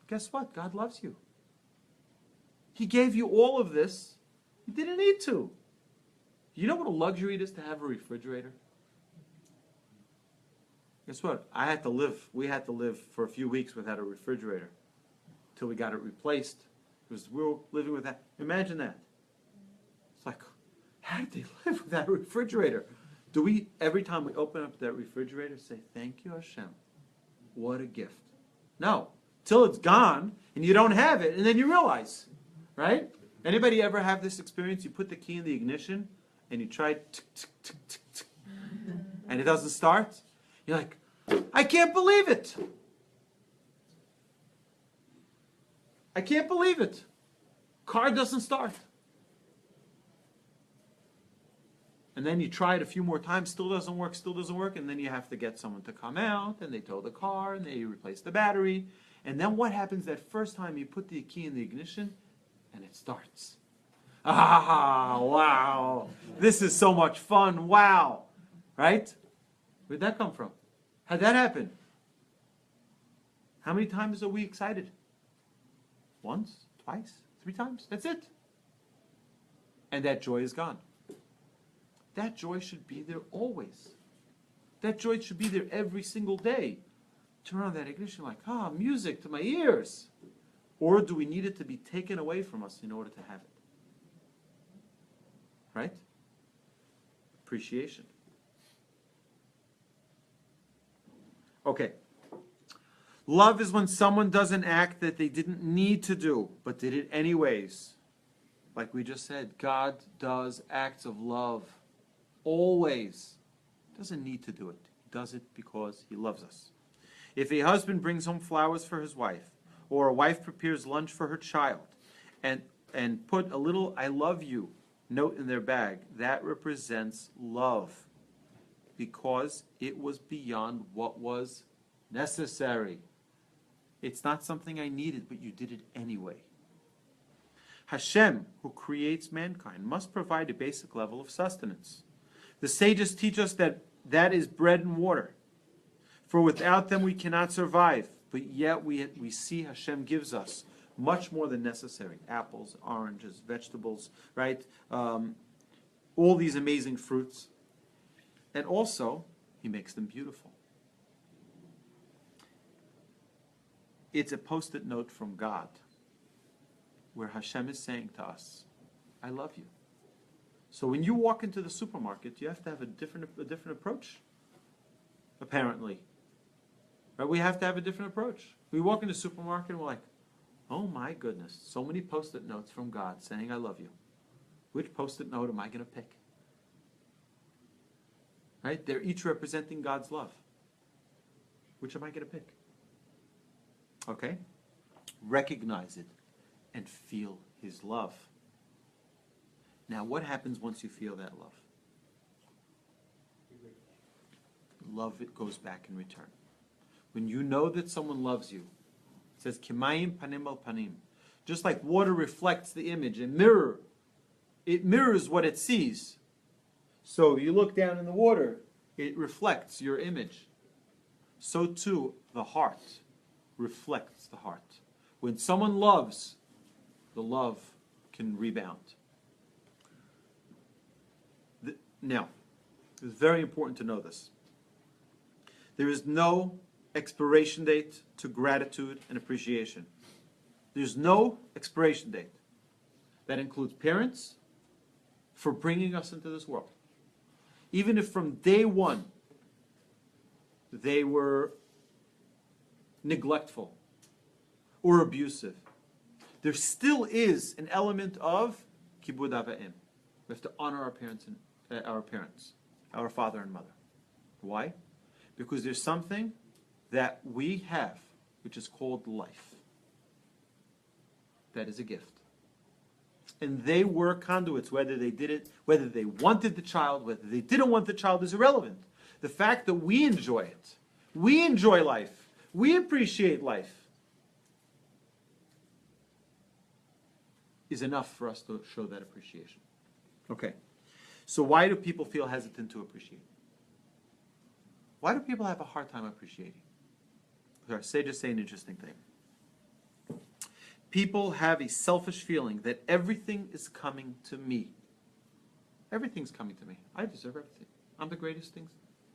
Guess what? God loves you. He gave you all of this. You didn't need to. You know what a luxury it is to have a refrigerator? Guess what? We had to live for a few weeks without a refrigerator till we got it replaced. Because we were living with that. Imagine that. It's like, how did they live without a refrigerator? Do we, every time we open up that refrigerator, say, thank you, Hashem. What a gift. No. Till it's gone, and you don't have it, and then you realize. Right? Anybody ever have this experience? You put the key in the ignition, and you try, tick, tick, tick, tick, tick, and it doesn't start? You're like, I can't believe it. I can't believe it. Car doesn't start. And then you try it a few more times, still doesn't work, and then you have to get someone to come out, and they tow the car, and they replace the battery. And then what happens that first time you put the key in the ignition, and it starts. Wow. This is so much fun. Wow. Right? Where'd that come from? How'd that happen? How many times are we excited? Once, twice, 3 times. That's it. And that joy is gone. That joy should be there always. That joy should be there every single day. Turn on that ignition like, music to my ears. Or do we need it to be taken away from us in order to have it? Right? Appreciation. Okay. Love is when someone does an act that they didn't need to do, but did it anyways. Like we just said, God does acts of love. Always. Doesn't need to do it. He does it because He loves us. If a husband brings home flowers for his wife, or a wife prepares lunch for her child, and put a little I love you note in their bag, that represents love because it was beyond what was necessary. It's not something I needed, but you did it anyway. Hashem, who creates mankind, must provide a basic level of sustenance. The sages teach us that that is bread and water. For without them we cannot survive. But yet we see Hashem gives us much more than necessary. Apples, oranges, vegetables, right? All these amazing fruits. And also, He makes them beautiful. It's a post-it note from God where Hashem is saying to us, I love you. So when you walk into the supermarket, you have to have a different approach, apparently. Right? We have to have a different approach. We walk into the supermarket and we're like, oh my goodness, so many post-it notes from God saying I love you. Which post-it note am I going to pick? Right? They're each representing God's love. Which am I going to pick? Okay? Recognize it and feel His love. Now, what happens once you feel that love? Love, it goes back in return. When you know that someone loves you, it says, Kimayim panim al panim. Just like water reflects the image, a mirror, it mirrors what it sees. So you look down in the water, it reflects your image. So too, the heart reflects the heart. When someone loves, the love can rebound. Now, it's very important to know this. There is no expiration date to gratitude and appreciation. There's no expiration date. That includes parents for bringing us into this world. Even if from day one they were neglectful or abusive, there still is an element of kibud ava'im. We have to honor our parents, our father and mother. Why? Because there's something that we have, which is called life. That is a gift. And they were conduits, whether they did it, whether they wanted the child, whether they didn't want the child is irrelevant. The fact that we enjoy it, we enjoy life, we appreciate life, is enough for us to show that appreciation. Okay. So why do people feel hesitant to appreciate? Why do people have a hard time appreciating? Our sages say an interesting thing. People have a selfish feeling that everything is coming to me. Everything's coming to me. I deserve everything. I'm the greatest thing.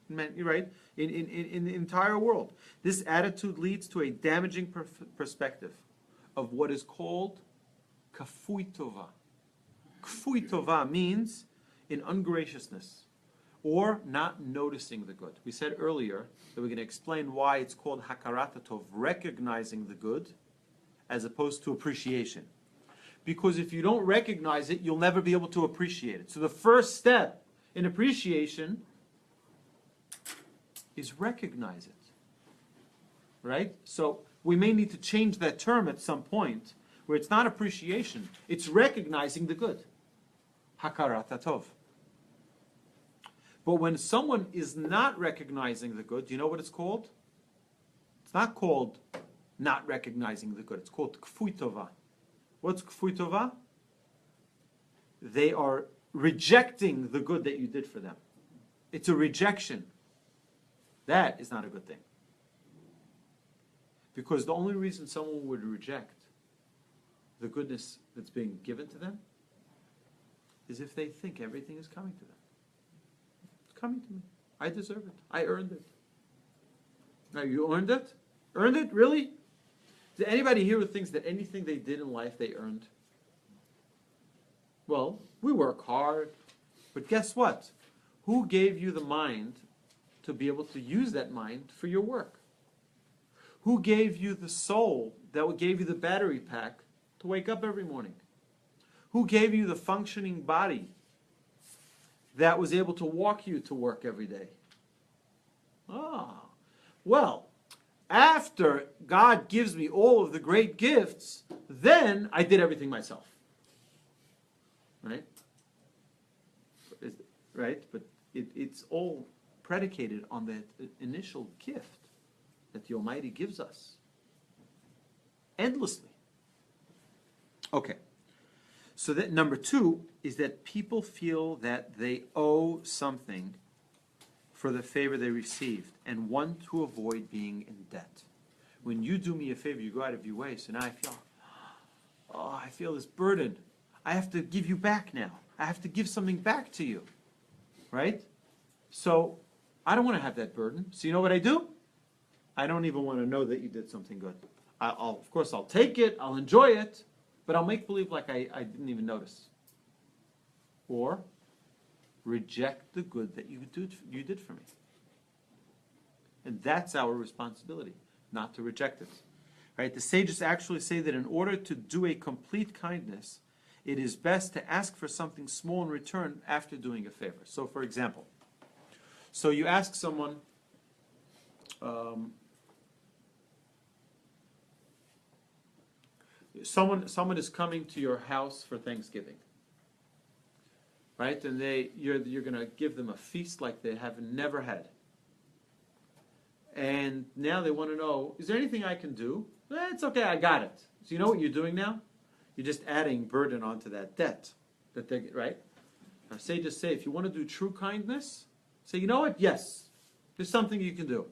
Man, you're right. In the entire world. This attitude leads to a damaging perspective of what is called kafui tova. Kafui tova means in ungraciousness or not noticing the good. We said earlier that we're going to explain why it's called Hakarat Hatov, recognizing the good, as opposed to appreciation. Because if you don't recognize it, you'll never be able to appreciate it. So the first step in appreciation is recognize it. Right? So we may need to change that term at some point, where it's not appreciation, it's recognizing the good. Hakarat Hatov. But when someone is not recognizing the good, do you know what it's called? It's not called not recognizing the good. It's called kfui tova. What's kfui tova? They are rejecting the good that you did for them. It's a rejection. That is not a good thing. Because the only reason someone would reject the goodness that's being given to them is if they think everything is coming to them. It's coming to me. I deserve it. I earned it. Now, you earned it? Earned it? Really? Is there anybody here who thinks that anything they did in life they earned? Well, we work hard, but guess what? Who gave you the mind to be able to use that mind for your work? Who gave you the soul that gave you the battery pack to wake up every morning? Who gave you the functioning body that was able to walk you to work every day? Well, after God gives me all of the great gifts, then I did everything myself. Right? right? But it's all predicated on that initial gift that the Almighty gives us endlessly. Okay. So that number two is that people feel that they owe something for the favor they received and want to avoid being in debt. When you do me a favor, you go out of your way. So now I feel this burden. I have to give you back now. I have to give something back to you. Right? So I don't want to have that burden. So you know what I do? I don't even want to know that you did something good. Of course, I'll take it. I'll enjoy it. But I'll make believe like I didn't even notice. Or reject the good that you did for me. And that's our responsibility, not to reject it. Right? The sages actually say that in order to do a complete kindness, it is best to ask for something small in return after doing a favor. So, for example, so you ask someone, someone is coming to your house for Thanksgiving, right? And you're going to give them a feast like they have never had. And now they want to know, is there anything I can do? It's okay, I got it. So you know what you're doing now? You're just adding burden onto that debt, right? Now sages say, if you want to do true kindness, say, you know what? Yes, there's something you can do.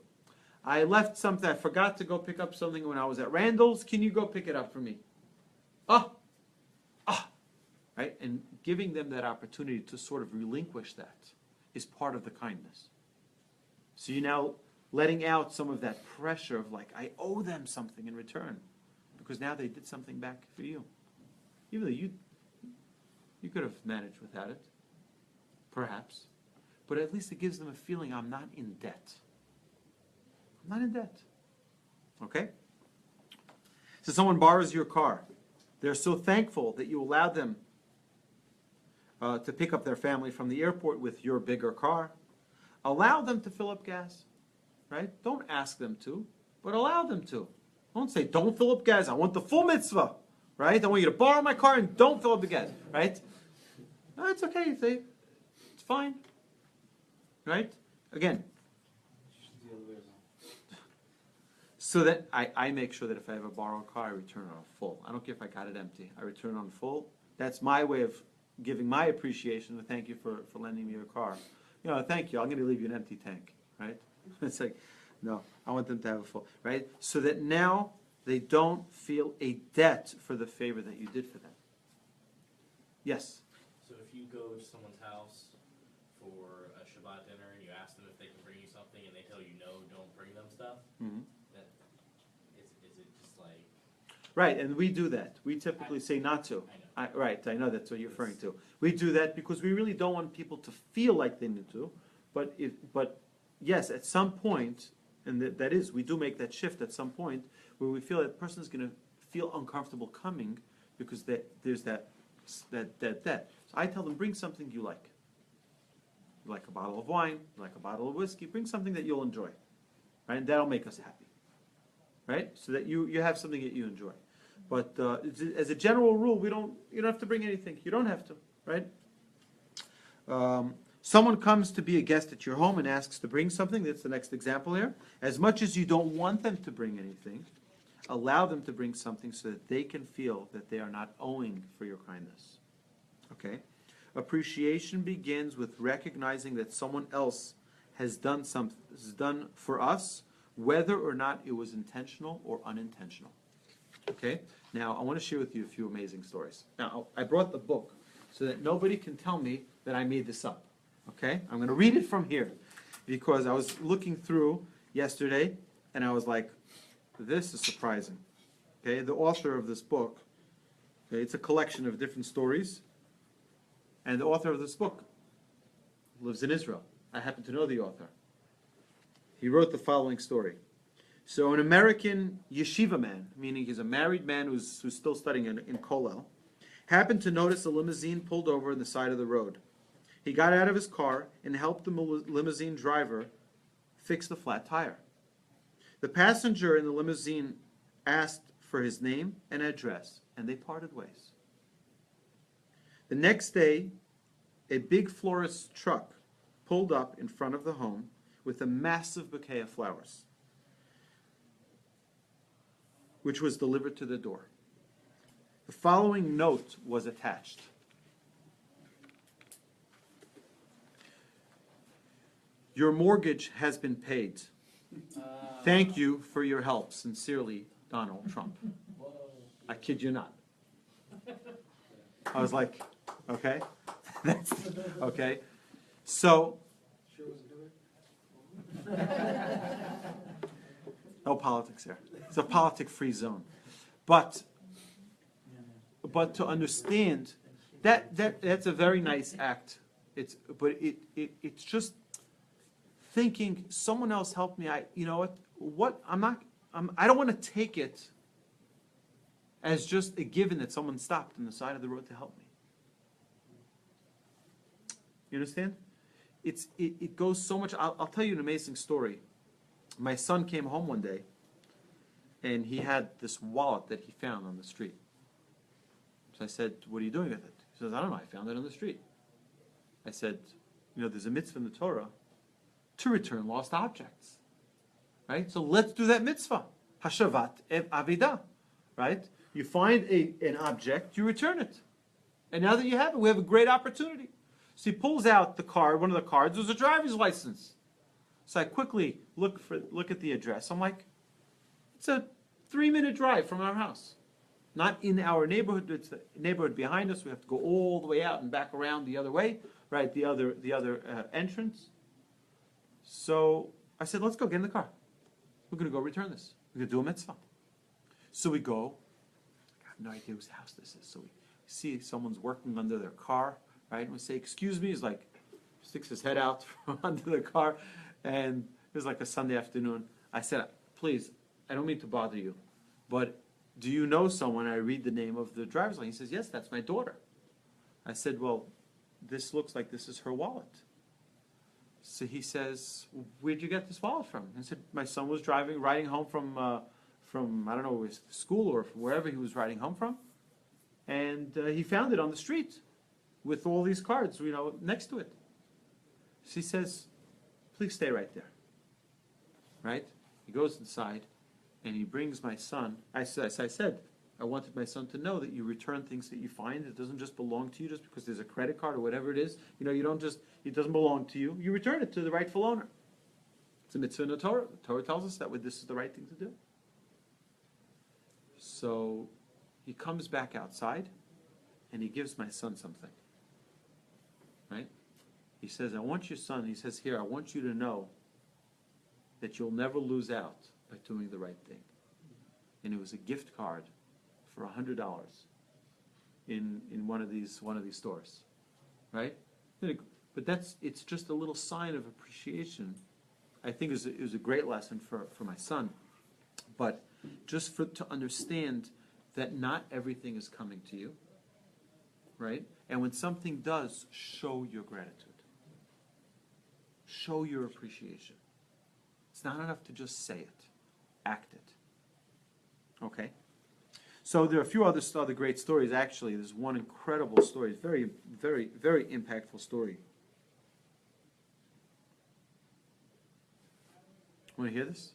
I left something, I forgot to go pick up something when I was at Randall's. Can you go pick it up for me? Right? And giving them that opportunity to sort of relinquish that is part of the kindness. So you're now letting out some of that pressure of like, I owe them something in return. Because now they did something back for you. Even though you could have managed without it. Perhaps. But at least it gives them a feeling I'm not in debt. I'm not in debt. Okay? So someone borrows your car. They're so thankful that you allowed them to pick up their family from the airport with your bigger car. Allow them to fill up gas. Right? Don't ask them to, but allow them to. Don't say, don't fill up gas. I want the full mitzvah. Right? I want you to borrow my car and don't fill up the gas. Right? No, it's okay. You say, it's fine. Right? Again. So that I make sure that if I have a borrowed car, I return it on full. I don't care if I got it empty. I return it on full. That's my way of giving my appreciation. Thank you for lending me your car. You know, thank you. I'm going to leave you an empty tank. Right? It's like, no, I want them to have a full. Right? So that now they don't feel a debt for the favor that you did for them. Yes? So if you go to someone's house for a Shabbat dinner and you ask them if they can bring you something and they tell you no, don't bring them stuff, is it just like... Right, and we do that. We typically say not to. I know. Right, I know that's what you're referring to. We do that because we really don't want people to feel like they need to. But yes, at some point, and that is, we do make that shift at some point where we feel that the person is going to feel uncomfortable coming because there's that. So I tell them, bring something you like. You like a bottle of wine, you like a bottle of whiskey, bring something that you'll enjoy. Right? And that'll make us happy. Right? So that you have something that you enjoy. But as a general rule, you don't have to bring anything. You don't have to. Right? Someone comes to be a guest at your home and asks to bring something. That's the next example here. As much as you don't want them to bring anything, allow them to bring something so that they can feel that they are not owing for your kindness. Okay? Appreciation begins with recognizing that someone else has done for us, whether or not it was intentional or unintentional. Okay? Now, I want to share with you a few amazing stories. Now, I brought the book so that nobody can tell me that I made this up. Okay? I'm going to read it from here because I was looking through yesterday and I was like, this is surprising. Okay? The author of this book, okay, it's a collection of different stories, and the author of this book lives in Israel. I happen to know the author. He wrote the following story. So an American yeshiva man, meaning he's a married man who's still studying in Kollel, happened to notice a limousine pulled over on the side of the road. He got out of his car and helped the limousine driver fix the flat tire. The passenger in the limousine asked for his name and address, and they parted ways. The next day, a big florist's truck pulled up in front of the home with a massive bouquet of flowers, which was delivered to the door. The following note was attached. Your mortgage has been paid. Thank you for your help. Sincerely, Donald Trump. I kid you not. I was like, okay. That's, okay. So, no politics here. It's a politic-free zone. But to understand that's a very nice act. It's just thinking someone else helped me. You know what? I don't want to take it as just a given that someone stopped on the side of the road to help me. You understand? It goes so much. I'll tell you an amazing story. My son came home one day, and he had this wallet that he found on the street. So I said, "What are you doing with it?" He says, "I don't know. I found it on the street." I said, "There's a mitzvah in the Torah to return lost objects, right? So let's do that mitzvah, hashavat avidah, right? You find an object, you return it, and now that you have it, we have a great opportunity." So he pulls out the card. One of the cards was a driver's license. So I quickly look at the address. I'm like, it's a 3-minute drive from our house. Not in our neighborhood. It's the neighborhood behind us. We have to go all the way out and back around the other way, right? The other entrance. So I said, let's go get in the car. We're going to go return this. We're going to do a mitzvah. So we go. I have no idea whose house this is. So we see someone's working under their car, right? And we say, "Excuse me." He's like, sticks his head out from under the car. And it was like a Sunday afternoon. I said, "Please, I don't mean to bother you, but do you know someone?" I read the name of the driver's license. He says, "Yes, that's my daughter." I said, "Well, this looks like this is her wallet." So he says, "Where'd you get this wallet from?" I said, "My son was riding home from I don't know, his school or from wherever he was riding home from, and he found it on the street with all these cards, next to it." So he says, "Please stay right there." Right? He goes inside, and he brings my son. I said, I wanted my son to know that you return things that you find. It doesn't just belong to you just because there's a credit card or whatever it is. You don't just, it doesn't belong to you. You return it to the rightful owner. It's a mitzvah in the Torah. The Torah tells us that this is the right thing to do. So he comes back outside, and he gives my son something. Right? He says, "I want your son," he says here, "I want you to know that you'll never lose out by doing the right thing." And it was a gift card for $100 in one of these stores, right? But it's just a little sign of appreciation. I think it was a great lesson for my son, but just to understand that not everything is coming to you, right? And when something does, show your gratitude. Show your appreciation. It's not enough to just say it. Act it. Okay? So there are a few other great stories, actually. There's one incredible story. It's very, very, very impactful story. Want to hear this?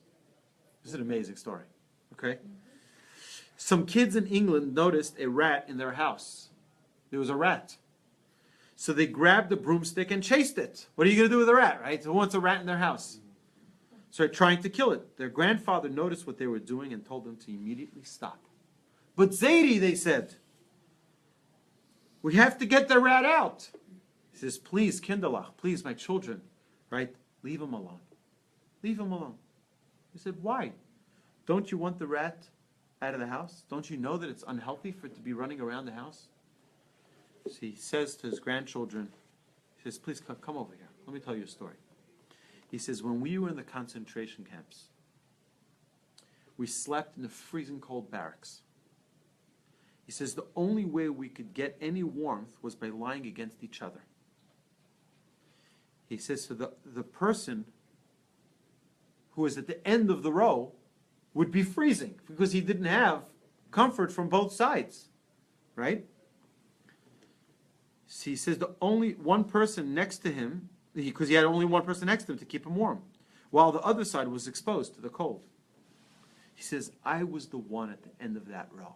This is an amazing story. Okay? Some kids in England noticed a rat in their house. There was a rat. So they grabbed a broomstick and chased it. What are you going to do with a rat, right? Who wants a rat in their house? So they're trying to kill it. Their grandfather noticed what they were doing and told them to immediately stop. "But Zaidi," they said, "we have to get the rat out." He says, "Please, Kindalach, please, my children, right? Leave him alone. Leave him alone." He said, "Why? Don't you want the rat out of the house? Don't you know that it's unhealthy for it to be running around the house?" So he says to his grandchildren, he says, "Please come over here. Let me tell you a story." He says, "When we were in the concentration camps, we slept in the freezing cold barracks. He says the only way we could get any warmth was by lying against each other. He says, so the person who is at the end of the row would be freezing because he didn't have comfort from both sides, right? he says the only one person next to him, because he had only one person next to him to keep him warm, while the other side was exposed to the cold. He says, I was the one at the end of that row.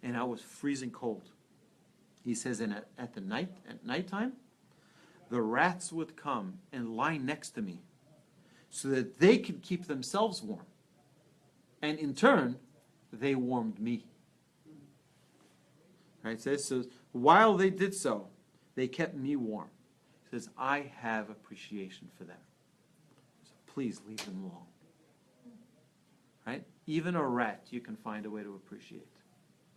And I was freezing cold. He says, and at nighttime, the rats would come and lie next to me so that they could keep themselves warm. And in turn, they warmed me. Right? So while they did so, they kept me warm. He says, I have appreciation for them. So please leave them alone. Right? Even a rat, you can find a way to appreciate.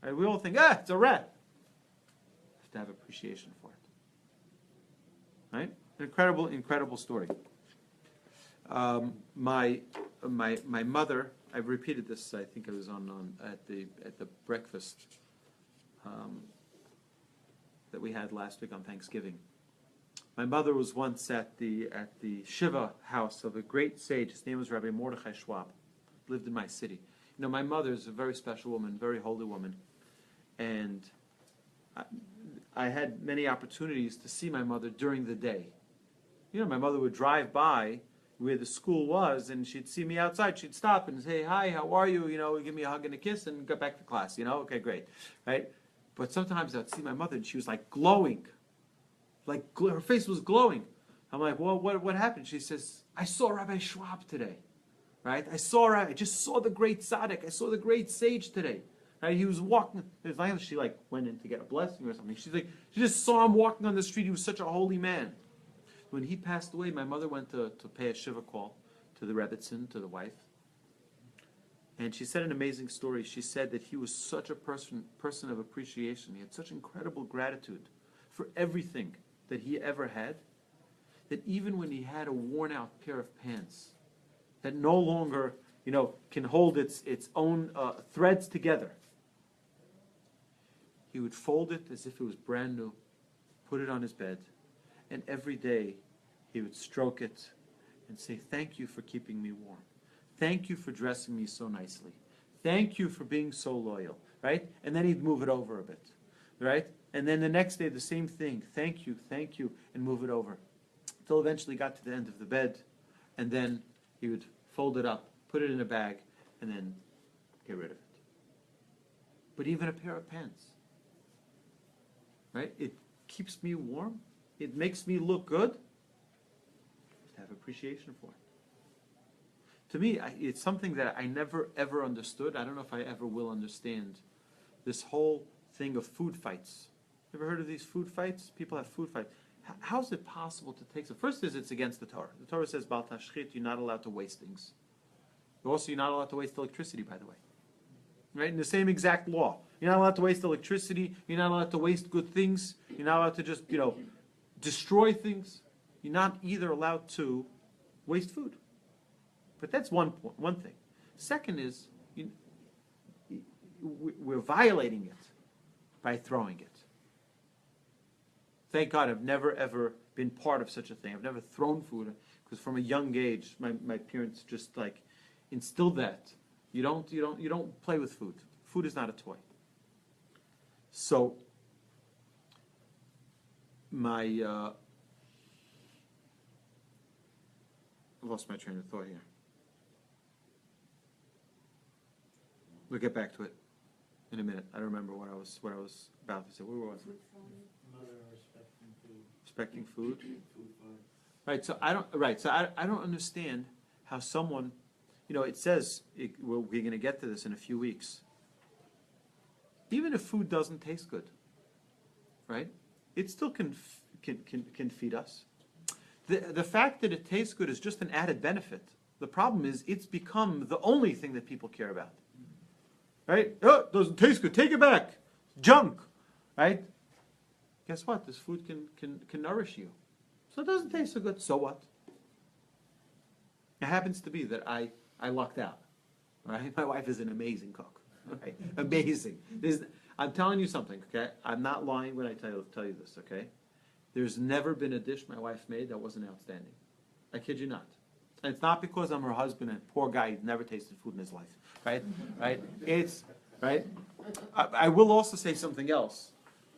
Right? We all think, it's a rat. You have to have appreciation for it. Right? An incredible, incredible story. My mother, I've repeated this. I think I was at the breakfast that we had last week on Thanksgiving. My mother was once at the Shiva house of a great sage. His name was Rabbi Mordechai Schwab. Lived in my city. You know, my mother is a very special woman, very holy woman, and I had many opportunities to see my mother during the day. You know, my mother would drive by where the school was, and she'd see me outside. She'd stop and say, "Hi, how are you?" You know, give me a hug and a kiss, and go back to class. You know, okay, great, right? But sometimes I'd see my mother, and she was like glowing, her face was glowing. I'm like, "Well, what happened?" She says, "I saw Rabbi Schwab today." Right? I just saw the great tzaddik. I saw the great sage today. Right? He was walking. It's not like she went in to get a blessing or something. She just saw him walking on the street. He was such a holy man. When he passed away, my mother went to pay a shiva call to the Rebbitzin, to the wife. And she said an amazing story. She said that he was such a person of appreciation. He had such incredible gratitude for everything that he ever had, that even when he had a worn out pair of pants that no longer, can hold its own threads together, he would fold it as if it was brand new, put it on his bed, and every day he would stroke it and say, "Thank you for keeping me warm. Thank you for dressing me so nicely. Thank you for being so loyal," right? And then he'd move it over a bit, right? And then the next day, the same thing. Thank you, and move it over. Until eventually got to the end of the bed, and then he would fold it up, put it in a bag, and then get rid of it. But even a pair of pants, right? It keeps me warm. It makes me look good. Just have appreciation for it. To me, it's something that I never, ever understood. I don't know if I ever will understand this whole thing of food fights. You ever heard of these food fights? People have food fights. How is it possible to take some? First is it's against the Torah. The Torah says, Bal tashchit, you're not allowed to waste things. Also, you're not allowed to waste electricity, by the way. Right? In the same exact law. You're not allowed to waste electricity. You're not allowed to waste good things. You're not allowed to just, destroy things. You're not either allowed to waste food. But that's one thing. Second is, we're violating it by throwing it. Thank God I've never, ever been part of such a thing. I've never thrown food, because from a young age, my parents just instilled that. You don't play with food. Food is not a toy. So, I lost my train of thought here. We'll get back to it in a minute. I don't remember what I was about to say. Where was it? Mother respecting food. Respecting food. Right. So I don't understand how someone, it says we're going to get to this in a few weeks. Even if food doesn't taste good, right? It still can feed us. The fact that it tastes good is just an added benefit. The problem is it's become the only thing that people care about. Right? Oh, it doesn't taste good. Take it back. Junk. Right? Guess what? This food can nourish you. So it doesn't taste so good. So what? It happens to be that I lucked out. Right? My wife is an amazing cook. Right? Amazing. I'm telling you something, okay? I'm not lying when I tell you this, okay? There's never been a dish my wife made that wasn't outstanding. I kid you not. And it's not because I'm her husband and poor guy, he's never tasted food in his life, right? Right? It's, right? I will also say something else.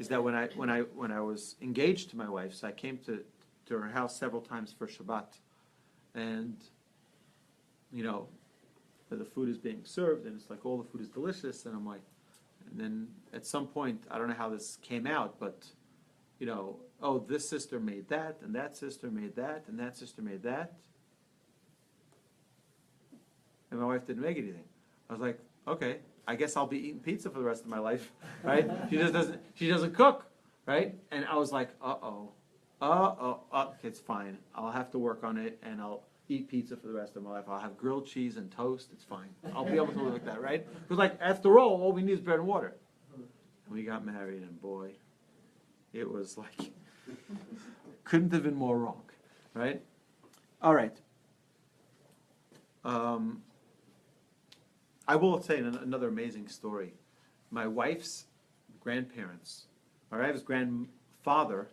is that when I was engaged to my wife, so I came to her house several times for Shabbat, and the food is being served, and it's like all the food is delicious, and I'm like, and then at some point, I don't know how this came out, but oh, this sister made that, and that sister made that, and that sister made that, and my wife didn't make anything. I was like, okay, I guess I'll be eating pizza for the rest of my life, right? She doesn't cook, right? And I was like, it's fine. I'll have to work on it, and I'll eat pizza for the rest of my life. I'll have grilled cheese and toast. It's fine. I'll be able to live like that, right? Because like after all we need is bread and water. And we got married, and boy, it was like couldn't have been more wrong, right? All right. I will say another amazing story. My wife's grandparents, my wife's grandfather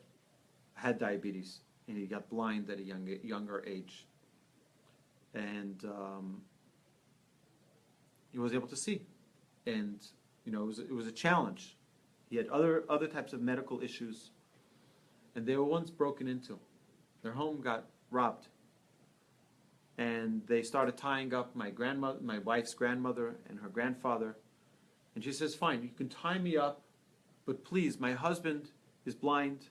had diabetes, and he got blind at a younger age. And he was able to see. And, it was a challenge. He had other types of medical issues, and they were once broken into. Their home got robbed. And they started tying up my wife's grandmother and her grandfather. And she says, fine, you can tie me up, but please, my husband is blind,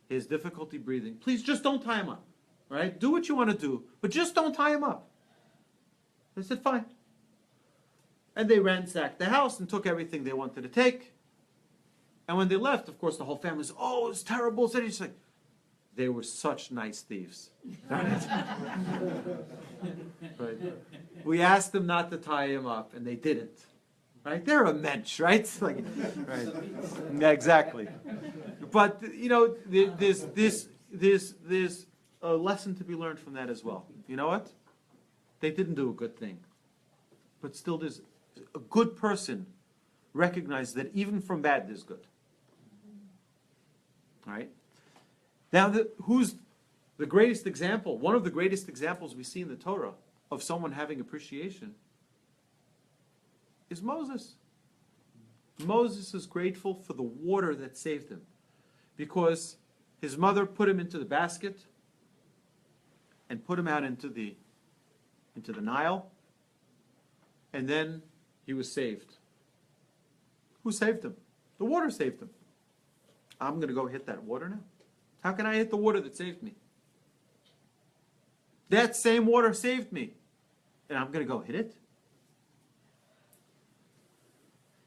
he has difficulty breathing. Please just don't tie him up, right? Do what you want to do, but just don't tie him up. They said, fine. And they ransacked the house and took everything they wanted to take. And when they left, of course, the whole family said, oh, it's terrible. So he's like, they were such nice thieves. Right? We asked them not to tie him up, and they didn't. Right? They're a mensch, right? Like, right? Yeah, exactly. But there's a lesson to be learned from that as well. You know what? They didn't do a good thing, but still, there's a good person recognizes that even from bad, there's good. All right. Now, who's the greatest example? One of the greatest examples we see in the Torah of someone having appreciation is Moses. Moses is grateful for the water that saved him because his mother put him into the basket and put him out into the Nile, and then he was saved. Who saved him? The water saved him. I'm going to go hit that water now. How can I hit the water that saved me? That same water saved me, and I'm going to go hit it.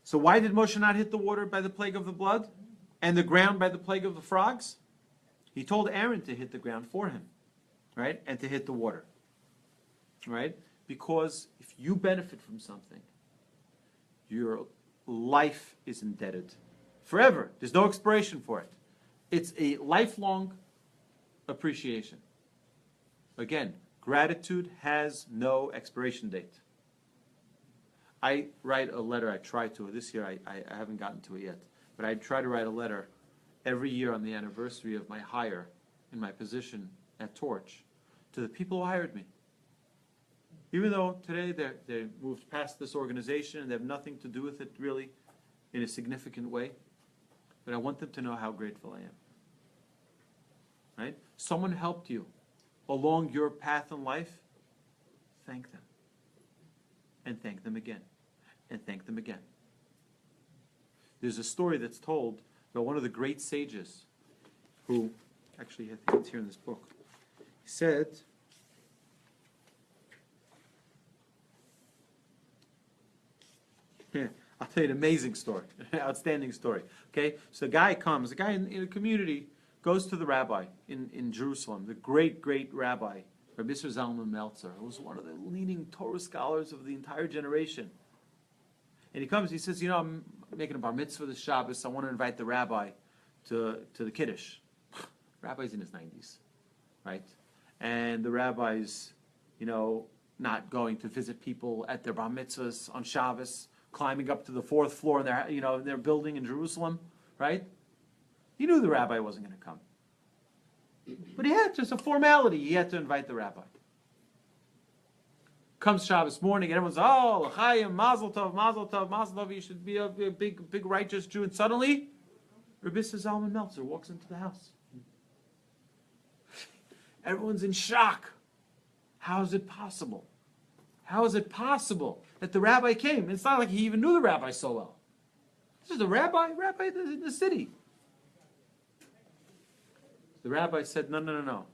So why did Moshe not hit the water by the plague of the blood and the ground by the plague of the frogs? He told Aaron to hit the ground for him, right? And to hit the water, right? Because if you benefit from something, your life is indebted forever. There's no expiration for it. It's a lifelong appreciation. Again, gratitude has no expiration date. I write a letter, I try to, this year I haven't gotten to it yet, but I try to write a letter every year on the anniversary of my hire in my position at Torch to the people who hired me. Even though today they moved past this organization and they have nothing to do with it really in a significant way, but I want them to know how grateful I am. Right? Someone helped you along your path in life, thank them. And thank them again. And thank them again. There's a story that's told about one of the great sages who, actually I think it's here in this book, he said, I'll tell you an amazing story, an outstanding story. Okay, so a guy in a community goes to the rabbi in Jerusalem, the great rabbi, Rabbi Zalman Meltzer, who was one of the leading Torah scholars of the entire generation. And he comes, he says, I'm making a bar mitzvah this Shabbos, I want to invite the rabbi to the Kiddush. Rabbi's in his 90s, right? And the rabbi's, not going to visit people at their bar mitzvahs on Shabbos, climbing up to the 4th floor in their building in Jerusalem, right? He knew the rabbi wasn't going to come. But he had just a formality. He had to invite the rabbi. Comes Shabbos morning, and everyone's, l'chaim, mazel tov, mazel tov, mazel tov. You should be a big righteous Jew. And suddenly, Rabbi Zalman Meltzer walks into the house. Everyone's in shock. How is it possible? How is it possible that the rabbi came? It's not like he even knew the rabbi so well. This is the rabbi in the city. The rabbi said, no.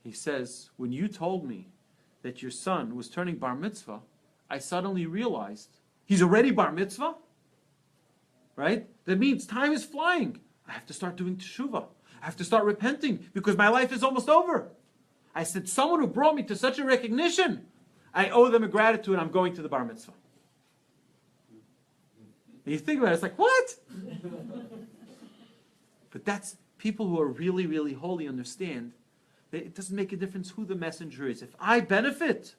He says, when you told me that your son was turning bar mitzvah, I suddenly realized he's already bar mitzvah. Right? That means time is flying. I have to start doing teshuvah. I have to start repenting because my life is almost over. I said, someone who brought me to such a recognition, I owe them a gratitude. I'm going to the bar mitzvah. And you think about it, it's like, what? But that's people who are really, really holy understand that it doesn't make a difference who the messenger is. If I benefit,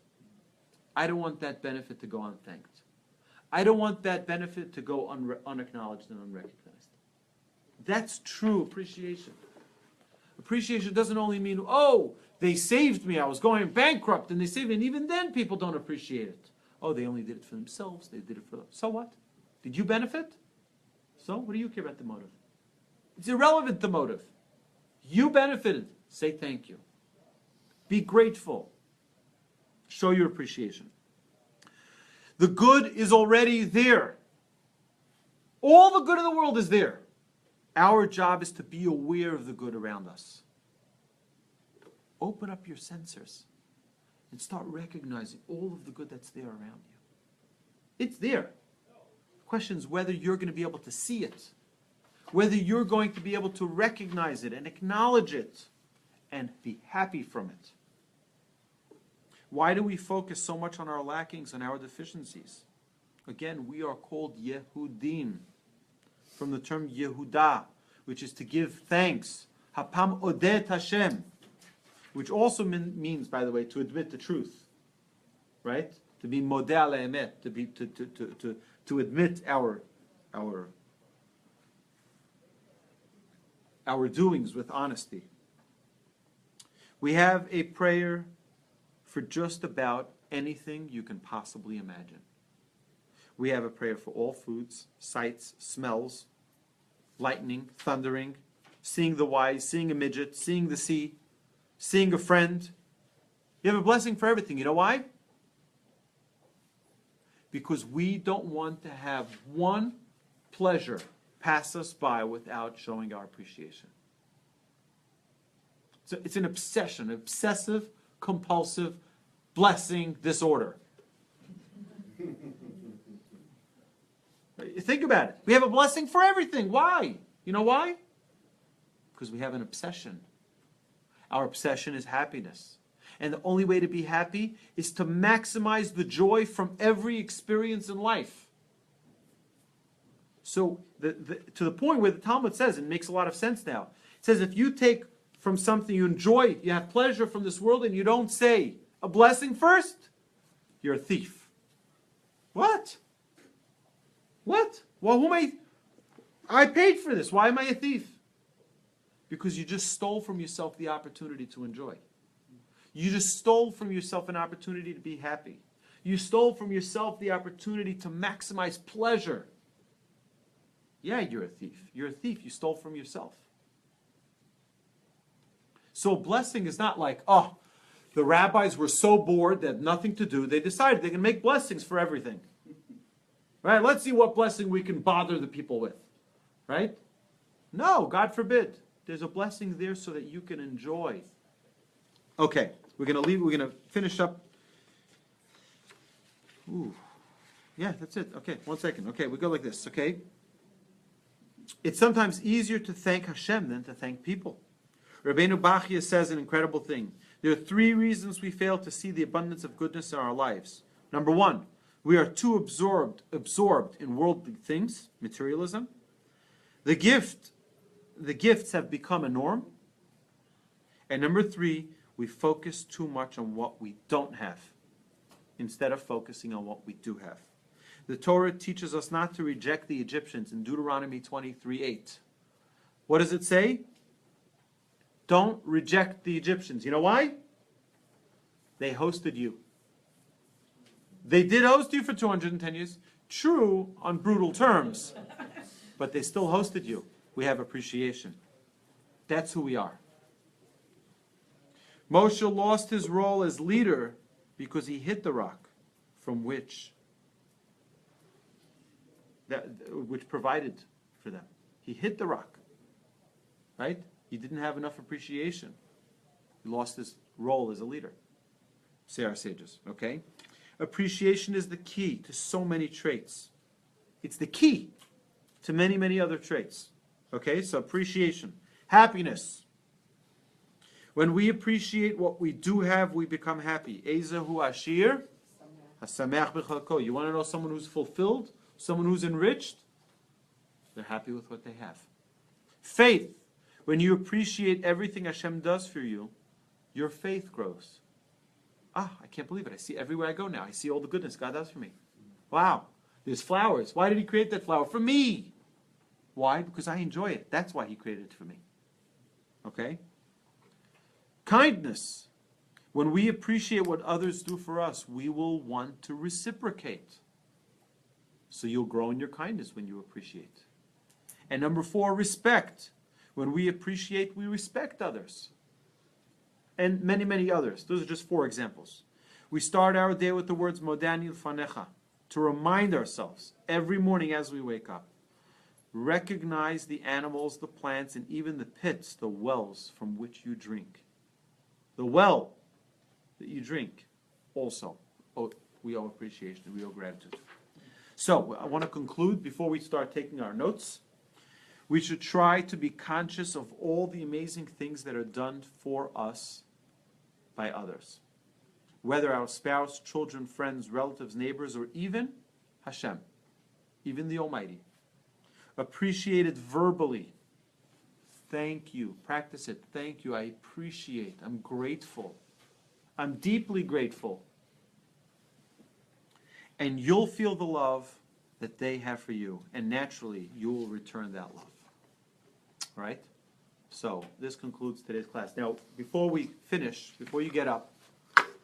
I don't want that benefit to go unthanked. I don't want that benefit to go unacknowledged and unrecognized. That's true appreciation. Appreciation doesn't only mean, oh, they saved me, I was going bankrupt, and they saved me, and even then people don't appreciate it. Oh, they only did it for themselves, they did it for them. So what? Did you benefit? So, what do you care about the motive? It's irrelevant, the motive. You benefited. Say thank you. Be grateful. Show your appreciation. The good is already there. All the good in the world is there. Our job is to be aware of the good around us. Open up your sensors and start recognizing all of the good that's there around you. It's there. The question is whether you're going to be able to see it, whether you're going to be able to recognize it and acknowledge it and be happy from it. Why do we focus so much on our lackings and our deficiencies? Again, we are called Yehudim, from the term Yehudah, which is to give thanks. Hapam odet Hashem, which also means, by the way, to admit the truth, right? To be modeh al emet, to admit our doings with honesty. We have a prayer for just about anything you can possibly imagine. We have a prayer for all foods, sights, smells, lightning, thundering, seeing the wise, seeing a midget, seeing the sea, seeing a friend. You have a blessing for everything. You know why? Because we don't want to have one pleasure pass us by without showing our appreciation. So it's an obsession, obsessive, compulsive blessing disorder. Think about it. We have a blessing for everything. Why? You know why? Because we have an obsession. Our obsession is happiness. And the only way to be happy is to maximize the joy from every experience in life. So to the point where the Talmud says, it makes a lot of sense now. It says if you take from something you enjoy, you have pleasure from this world, and you don't say a blessing first, you're a thief. What? What? Well, I paid for this. Why am I a thief? Because you just stole from yourself the opportunity to enjoy. You just stole from yourself an opportunity to be happy. You stole from yourself the opportunity to maximize pleasure. Yeah, you're a thief. You're a thief. You stole from yourself. So blessing is not like, oh, the rabbis were so bored they had nothing to do. They decided they can make blessings for everything. Right? Let's see what blessing we can bother the people with. Right? No, God forbid. There's a blessing there so that you can enjoy. Okay, we're going to finish up. Ooh. Yeah, that's it. Okay, 1 second. Okay, we go like this, okay? It's sometimes easier to thank Hashem than to thank people. Rabbeinu Bachya says an incredible thing. There are 3 reasons we fail to see the abundance of goodness in our lives. Number 1, we are too absorbed in worldly things, materialism. The gifts have become a norm. And number 3, we focus too much on what we don't have instead of focusing on what we do have. The Torah teaches us not to reject the Egyptians in Deuteronomy 23:8. What does it say? Don't reject the Egyptians. You know why? They hosted you. They did host you for 210 years. True, on brutal terms. But they still hosted you. we have appreciation. That's who we are. Moshe lost his role as leader because he hit the rock from which provided for them. He hit the rock, right? He didn't have enough appreciation. He lost his role as a leader. Say our sages, okay? Appreciation is the key to so many traits. It's the key to many, many other traits. Okay, so appreciation. Happiness. When we appreciate what we do have, we become happy. Ezehu ashir, hasameach b'chalko. You want to know someone who's fulfilled? Someone who's enriched? They're happy with what they have. Faith. When you appreciate everything Hashem does for you, your faith grows. I can't believe it. I see everywhere I go now. I see all the goodness God does for me. Wow. There's flowers. Why did He create that flower? For me. Why? Because I enjoy it. That's why He created it for me. Okay? Kindness. When we appreciate what others do for us, we will want to reciprocate. So you'll grow in your kindness when you appreciate. And number 4, respect. When we appreciate, we respect others. And many, many others. Those are just 4 examples. We start our day with the words Modani L'fanecha, to remind ourselves every morning as we wake up. Recognize the animals, the plants, and even the pits, the wells from which you drink. The well that you drink also, we owe appreciation, we owe gratitude. So, I want to conclude before we start taking our notes. We should try to be conscious of all the amazing things that are done for us by others. Whether our spouse, children, friends, relatives, neighbors, or even Hashem, even the Almighty. Appreciate it verbally. Thank you. Practice it. Thank you. I appreciate. I'm grateful. I'm deeply grateful. And you'll feel the love that they have for you. And naturally, you will return that love. All right? So, this concludes today's class. Now, before we finish, before you get up,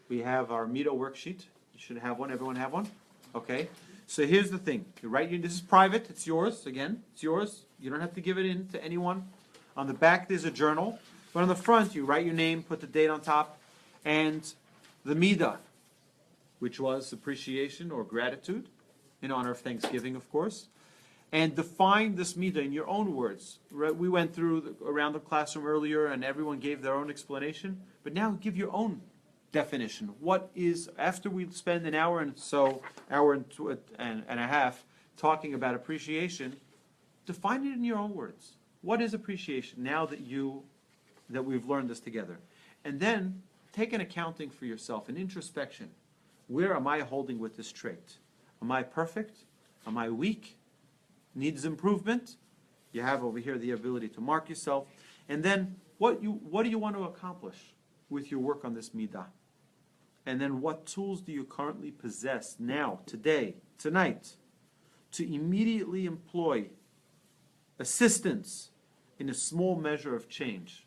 we have our Mido worksheet. You should have one. Everyone have one? Okay. So here's the thing. You write this is private. It's yours. Again, it's yours. You don't have to give it in to anyone. On the back, there's a journal. But on the front, you write your name, put the date on top, and the Midah, which was appreciation or gratitude, in honor of Thanksgiving, of course. And define this Midah in your own words. We went through around the classroom earlier, and everyone gave their own explanation. But now give your own definition. What is, after we spend an hour and a half talking about appreciation, define it in your own words. What is appreciation now that we've learned this together? And then take an accounting for yourself, an introspection. Where am I holding with this trait? Am I perfect? Am I weak? Needs improvement? You have over here the ability to mark yourself. And then what do you want to accomplish with your work on this midah? And then what tools do you currently possess now, today, tonight, to immediately employ assistance in a small measure of change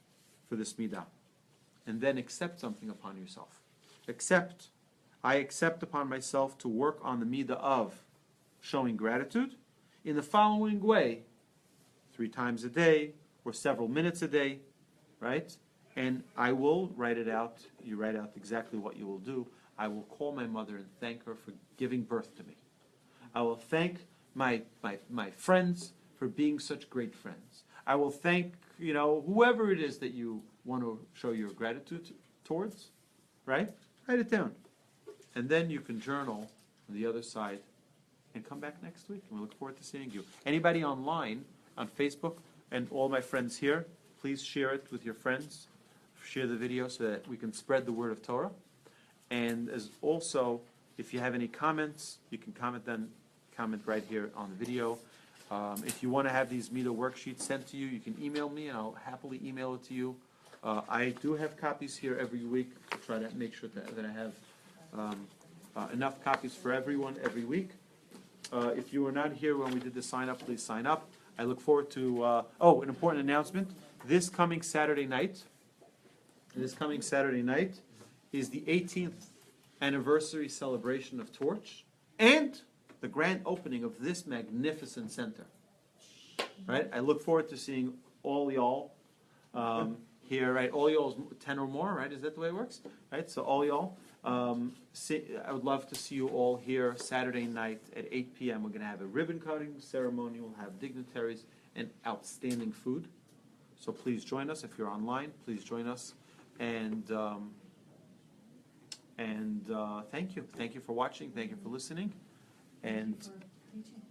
for this midah? And then accept something upon yourself. I accept upon myself to work on the midah of showing gratitude in the following way: 3 times a day or several minutes a day, right? And I will write it out. You write out exactly what you will do. I will call my mother and thank her for giving birth to me. I will thank my friends for being such great friends. I will thank, whoever it is that you want to show your gratitude towards, right? Write it down. And then you can journal on the other side and come back next week. And we look forward to seeing you. Anybody online, on Facebook, and all my friends here, please share it with your friends. Share the video so that we can spread the word of Torah. And as also, if you have any comments, you can comment right here on the video. If you want to have these midah worksheets sent to you, you can email me, and I'll happily email it to you. I do have copies here every week. I'll try to make sure that I have enough copies for everyone every week. If you were not here when we did the sign up, please sign up. I look forward to, an important announcement. This coming Saturday night is the 18th anniversary celebration of Torch and the grand opening of this magnificent center. right? I look forward to seeing all y'all here, right? All y'all is 10 or more, right? Is that the way it works? Right? So all y'all. I would love to see you all here Saturday night at 8 p.m. We're going to have a ribbon cutting ceremony. We'll have dignitaries and outstanding food. So please join us. If you're online, please join us. And thank you. Thank you for watching. Thank you for listening. And Thank you for teaching.